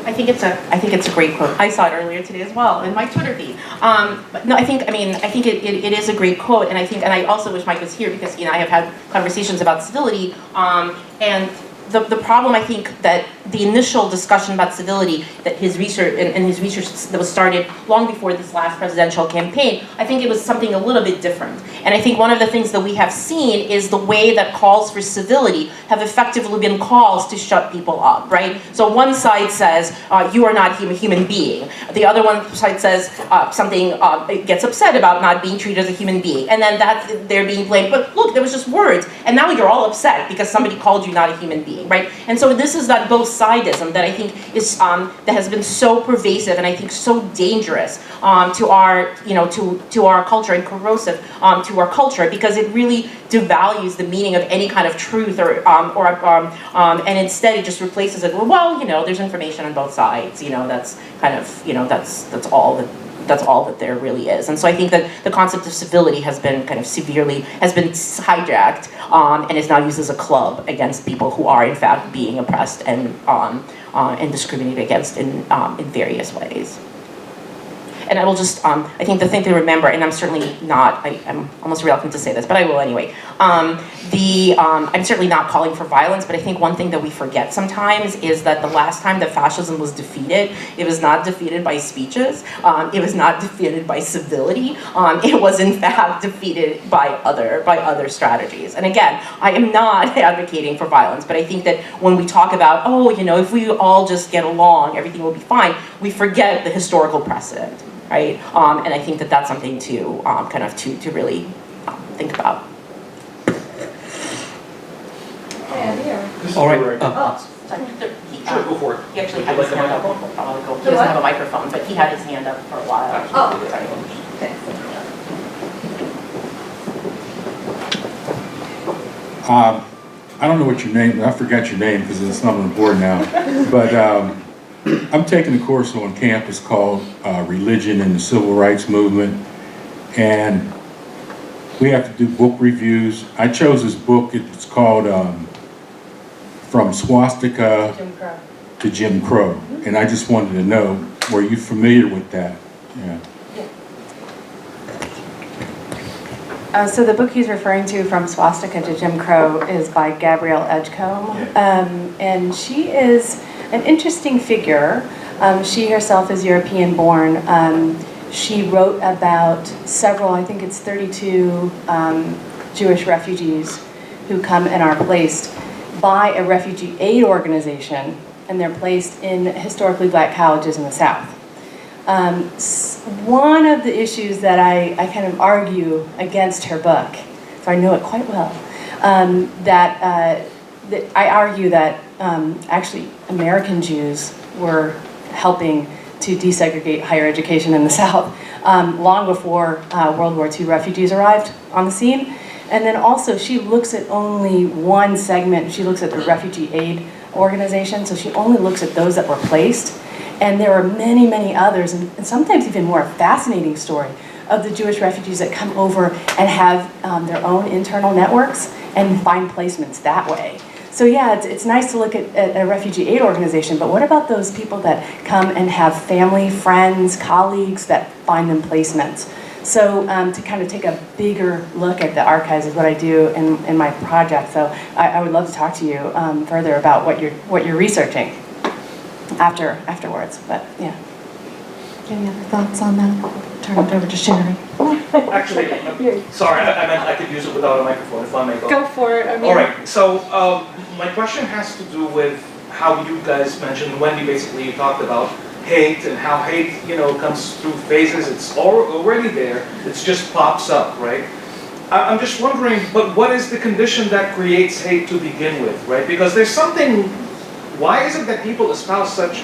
I think it's a great quote. I saw it earlier today as well in my Twitter feed. But no, I think it is a great quote, and I also wish Mike was here because I have had conversations about civility, and the problem, I think, that the initial discussion about civility that his research and his research that was started long before this last presidential campaign, I think it was something a little bit different. And I think one of the things that we have seen is the way that calls for civility have effectively been calls to shut people up, right? So one side says, you are not a human being. The other one side says gets upset about not being treated as a human being. And then they're being blamed, but look, there was just words. And now you're all upset because somebody called you not a human being, right? And so this is that both sidism that I think is that has been so pervasive and I think so dangerous to our to our culture and corrosive to our culture, because it really devalues the meaning of any kind of truth and instead it just replaces it with, well, there's information on both sides, that's kind of that's all that there really is. And so I think that the concept of civility has been kind of hijacked and is now used as a club against people who are in fact being oppressed and discriminated against in various ways. And I will just, I think the thing to remember, and I'm certainly not, I'm almost reluctant to say this, but I will anyway. I'm certainly not calling for violence, but I think one thing that we forget sometimes is that the last time that fascism was defeated, it was not defeated by speeches, it was not defeated by civility, it was in fact defeated by other strategies. And again, I am not advocating for violence, but I think that when we talk about, if we all just get along, everything will be fine, we forget the historical precedent. Right, and I think that that's something to kind of to really think about. All right. Sure, go for it. He actually had his hand up. He doesn't have a microphone, but he had his hand up for a while. I don't know what your name. I forgot your name because it's not important now. But I'm taking a course on campus called Religion and the Civil Rights Movement, and we have to do book reviews. I chose this book. It's called From Swastika to Jim Crow, and I just wanted to know, were you familiar with that? Yeah. So the book he's referring to, From Swastika to Jim Crow, is by Gabrielle Edgecombe, and she is an interesting figure. She herself is European born. She wrote about several, I think it's 32 Jewish refugees who come and are placed by a refugee aid organization, and they're placed in historically black colleges in the South. One of the issues that I kind of argue against her book, so I know it quite well, that I argue that actually American Jews were helping to desegregate higher education in the South long before World War II refugees arrived on the scene. And then also she looks at only one segment. She looks at the refugee aid organization, so she only looks at those that were placed. And there are many, many others, and sometimes even more fascinating story of the Jewish refugees that come over and have their own internal networks and find placements that way. So yeah, it's nice to look at a refugee aid organization, but what about those people that come and have family, friends, colleagues that find them placements? So to kind of take a bigger look at the archives is what I do in my project. So I would love to talk to you further about what you're researching afterwards. But yeah. Any other thoughts on that? I'll turn it over to Sherry. Actually, sorry, I meant I could use it without a microphone, if I may go. Go for it. I mean, All right, so my question has to do with how you guys mentioned, Wendy, basically you talked about hate and how hate, comes through phases. It's already there. It just pops up, right? I'm just wondering, but what is the condition that creates hate to begin with, right? Because there's something, why is it that people espouse such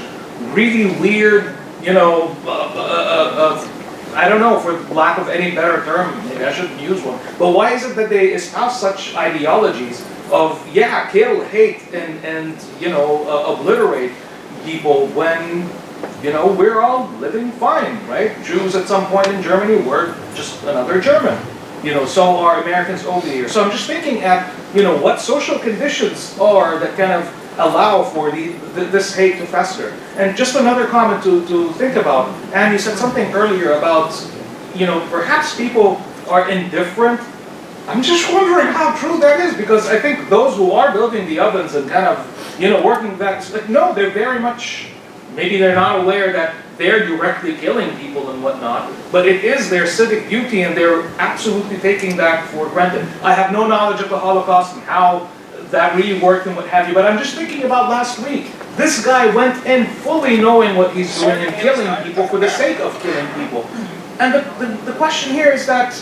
really weird, I don't know, for lack of any better term, maybe I shouldn't use one, but why is it that they espouse such ideologies of, yeah, kill, hate, and obliterate people when, we're all living fine, right? Jews at some point in Germany were just another German. So are Americans over here. So I'm just thinking at, what social conditions are that kind of allow for this hate to fester. And just another comment to think about. And you said something earlier about, perhaps people are indifferent. I'm just wondering how true that is, because I think those who are building the ovens and kind of, working that, no, they're very much, maybe they're not aware that they're directly killing people and whatnot, but it is their civic duty and they're absolutely taking that for granted. I have no knowledge of the Holocaust and how that really worked and what have you, but I'm just thinking about last week. This guy went in fully knowing what he's doing and killing people for the sake of killing people. And the question here is that,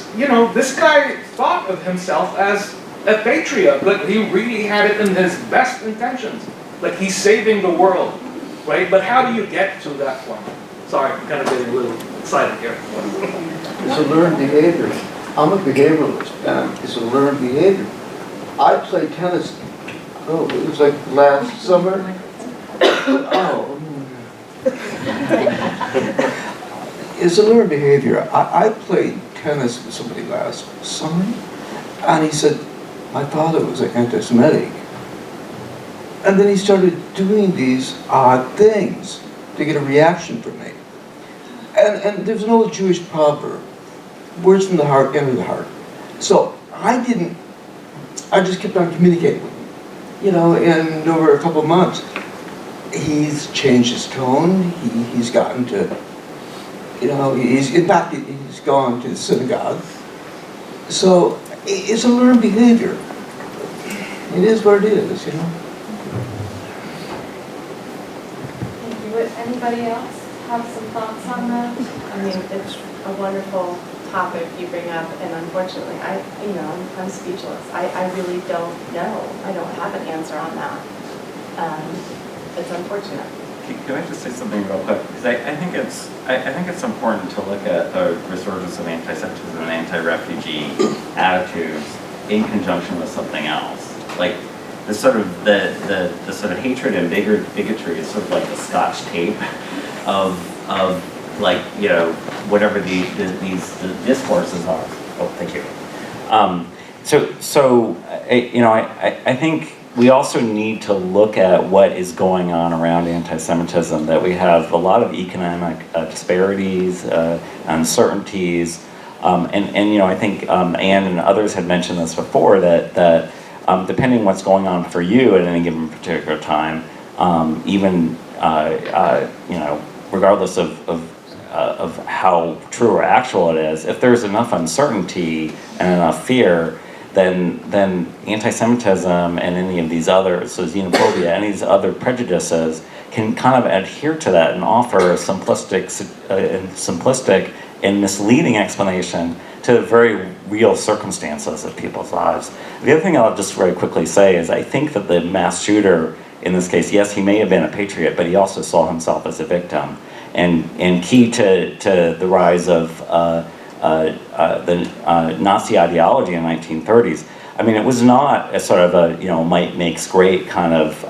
this guy thought of himself as a patriot, but he really had it in his best intentions. Like he's saving the world, right? But how do you get to that point? Sorry, I'm kind of getting a little excited here. It's a learned behavior. I'm a behavioralist, and it's a learned behavior. I played tennis, it was like last summer. It's a learned behavior. I played tennis with somebody last summer, and he said, my father was like anti-Semitic. And then he started doing these odd things to get a reaction from me. And there's an old Jewish proverb, words from the heart enter the heart. So I just kept on communicating with him, and over a couple of months, he's changed his tone, he's gotten to, in fact, he's gone to the synagogue. So it's a learned behavior. It is what it is, Thank you. Would anybody else have some thoughts on that? I mean, it's a wonderful topic you bring up, and unfortunately, I'm speechless. I really don't know. I don't have an answer on that. It's unfortunate. Can I just say something real quick? Because I think it's important to look at the resurgence of anti-Semitism and anti-refugee attitudes in conjunction with something else. Like the sort of the sort of hatred and bigotry is sort of like the Scotch tape of like whatever these discourses are. Oh, thank you. I think we also need to look at what is going on around anti-Semitism, that we have a lot of economic disparities, uncertainties, and I think Anne and others had mentioned this before, that depending on what's going on for you at any given particular time, even regardless of how true or actual it is, if there's enough uncertainty and enough fear, then anti-Semitism and any of these other, so xenophobia, any of these other prejudices can kind of adhere to that and offer a simplistic and misleading explanation to the very real circumstances of people's lives. The other thing I'll just very quickly say is I think that the mass shooter, in this case, yes, he may have been a patriot, but he also saw himself as a victim. And key to the rise of the Nazi ideology in the 1930s, I mean, it was not a sort of a, might makes great kind of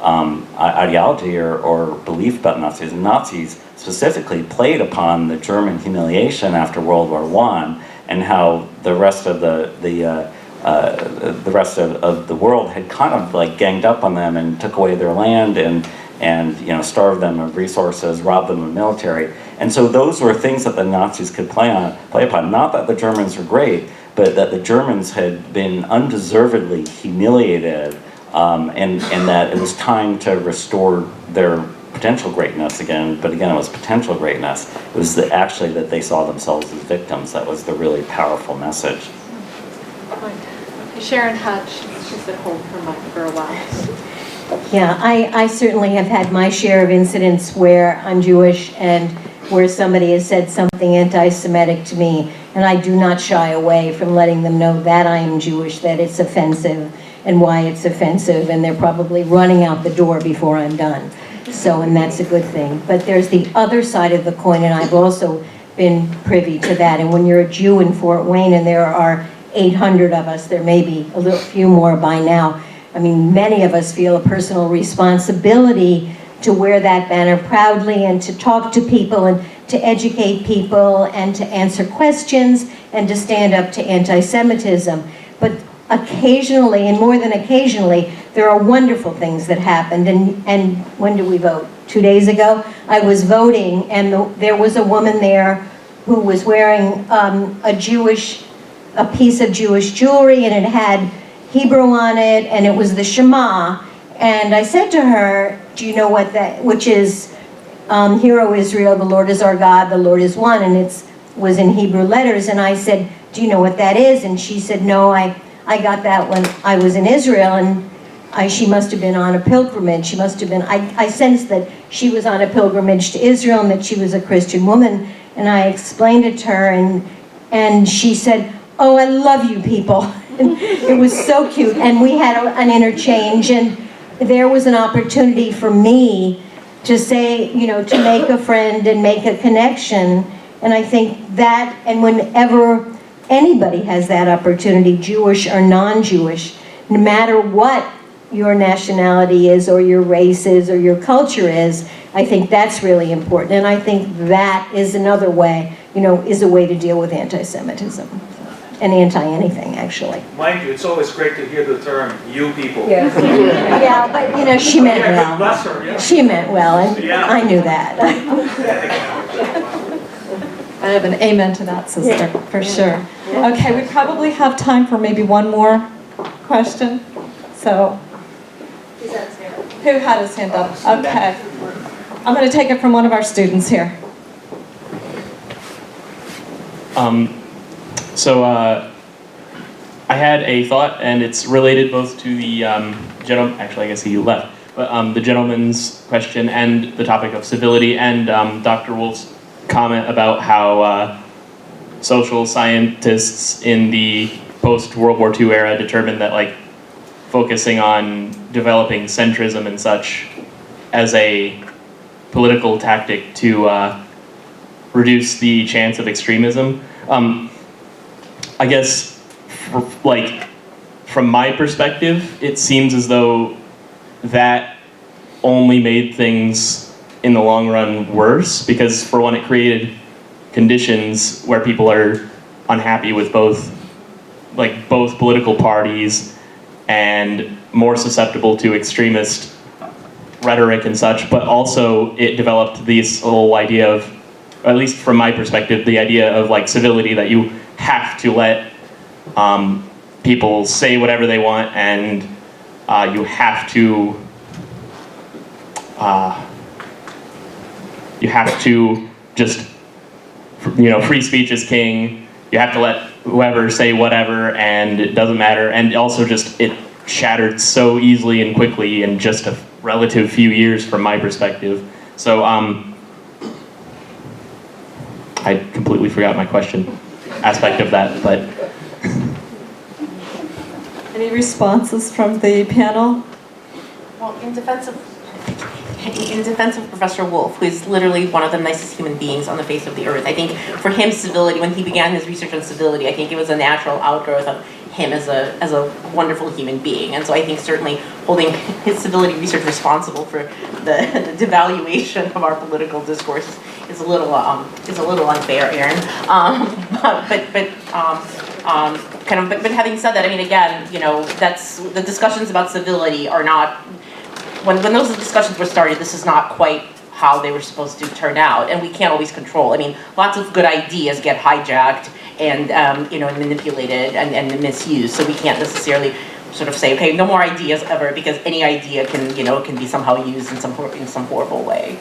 ideology or belief about Nazis. Nazis specifically played upon the German humiliation after World War I, and how the rest of the rest of the world had kind of like ganged up on them and took away their land and starved them of resources, robbed them of military. And so those were things that the Nazis could play upon. Not that the Germans were great, but that the Germans had been undeservedly humiliated, and that it was time to restore their potential greatness again. But again, it was potential greatness. It was actually that they saw themselves as victims. That was the really powerful message. Sharon Hutch, she's been home for a while. Yeah, I certainly have had my share of incidents where I'm Jewish and where somebody has said something anti-Semitic to me, and I do not shy away from letting them know that I am Jewish, that it's offensive, and why it's offensive, and they're probably running out the door before I'm done. So, and that's a good thing. But there's the other side of the coin, and I've also been privy to that. And when you're a Jew in Fort Wayne, and there are 800 of us, there may be a little few more by now, I mean, many of us feel a personal responsibility to wear that banner proudly and to talk to people and to educate people and to answer questions and to stand up to anti-Semitism. But occasionally, and more than occasionally, there are wonderful things that happened. And when did we vote? 2 days ago? I was voting, and there was a woman there who was wearing a piece of Jewish jewelry, and it had Hebrew on it, and it was the Shema. And I said to her, do you know what that, which is, Hear, O Israel, the Lord is our God, the Lord is one, and it was in Hebrew letters. And I said, do you know what that is? And she said, no, I got that when I was in Israel, and she must have been on a pilgrimage. She must have been, I sensed that she was on a pilgrimage to Israel and that she was a Christian woman. And I explained it to her, and she said, oh, I love you people. And it was so cute. And we had an interchange, and there was an opportunity for me to say, to make a friend and make a connection. And I think that, and whenever anybody has that opportunity, Jewish or non-Jewish, no matter what your nationality is or your race is or your culture is, I think that's really important. And I think that is another way, is a way to deal with anti-Semitism. And anti-anything, actually. Mind you, it's always great to hear the term, you people. Yes. Yeah, but she meant well. Bless her, yeah. She meant well, and I knew that. I have an amen to that, sister, for sure. Okay, we probably have time for maybe one more question. So, who had his hand up? Okay. I'm going to take it from one of our students here. So I had a thought, and it's related both to the gentleman, actually I guess he left, but the gentleman's question and the topic of civility, and Dr. Wolf's comment about how social scientists in the post-World War II era determined that focusing on developing centrism and such as a political tactic to reduce the chance of extremism. I guess, from my perspective, it seems as though that only made things in the long run worse, because for one, it created conditions where people are unhappy with both political parties and more susceptible to extremist rhetoric and such, but also it developed this whole idea of, at least from my perspective, the idea of civility, that you have to let people say whatever they want, and you have to just, free speech is king. You have to let whoever say whatever, and it doesn't matter. And also just it shattered so easily and quickly in just a relative few years from my perspective. So I completely forgot my question aspect of that, but. Any responses from the panel? Well, in defense of Professor Wolf, who is literally one of the nicest human beings on the face of the earth, I think for him, civility, when he began his research on civility, I think it was a natural outgrowth of him as a wonderful human being. And so I think certainly holding his civility research responsible for the devaluation of our political discourse is a little unfair, Aaron. But having said that, I mean, again, you know, that's the discussions about civility are not, when those discussions were started, this is not quite how they were supposed to turn out, and we can't always control. I mean, lots of good ideas get hijacked and you know, manipulated and misused, so we can't necessarily sort of say, okay, no more ideas ever, because any idea can, you know, can be somehow used in some horrible way.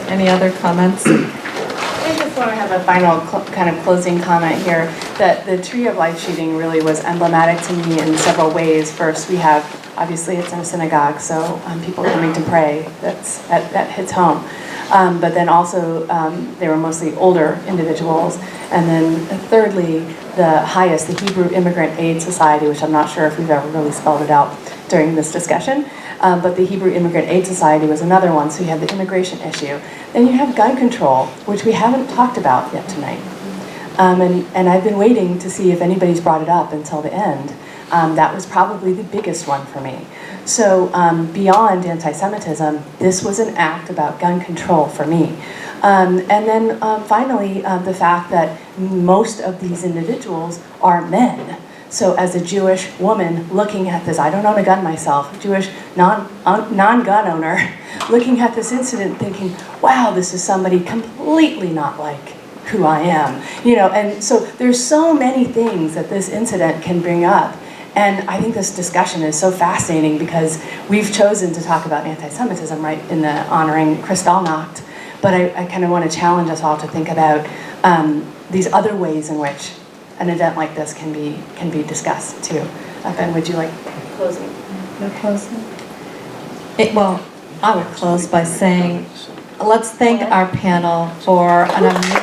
Any other comments? I just want to have a final kind of closing comment here, that the Tree of Life shooting really was emblematic to me in several ways. First, we have, obviously it's in a synagogue, so people coming to pray, that hits home. But then also, they were mostly older individuals. And then thirdly, the Hebrew Immigrant Aid Society, which I'm not sure if we've ever really spelled it out during this discussion. But the Hebrew Immigrant Aid Society was another one, so you have the immigration issue. Then you have gun control, which we haven't talked about yet tonight. And I've been waiting to see if anybody's brought it up until the end. That was probably the biggest one for me. So beyond anti-Semitism, this was an act about gun control for me. And then finally, the fact that most of these individuals are men. So as a Jewish woman looking at this, I don't own a gun myself, Jewish non-gun owner, looking at this incident thinking, wow, this is somebody completely not like who I am. You know, and so there's so many things that this incident can bring up. And I think this discussion is so fascinating because we've chosen to talk about anti-Semitism, right, in the honoring Kristallnacht. But I kind of want to challenge us all to think about these other ways in which an event like this can be discussed too. Ben, would you like closing? No closing? Well, I would close by saying, let's thank our panel for an amazing.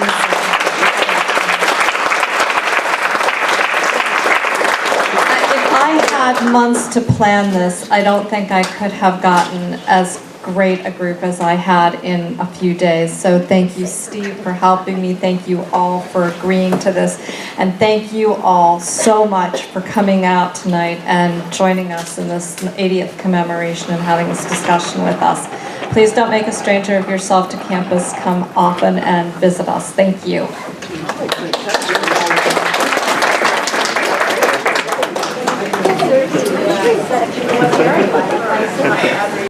If I had months to plan this, I don't think I could have gotten as great a group as I had in a few days. So thank you, Steve, for helping me. Thank you all for agreeing to this. And thank you all so much for coming out tonight and joining us in this 80th commemoration and having this discussion with us. Please don't make a stranger of yourself to campus. Come often and visit us. Thank you.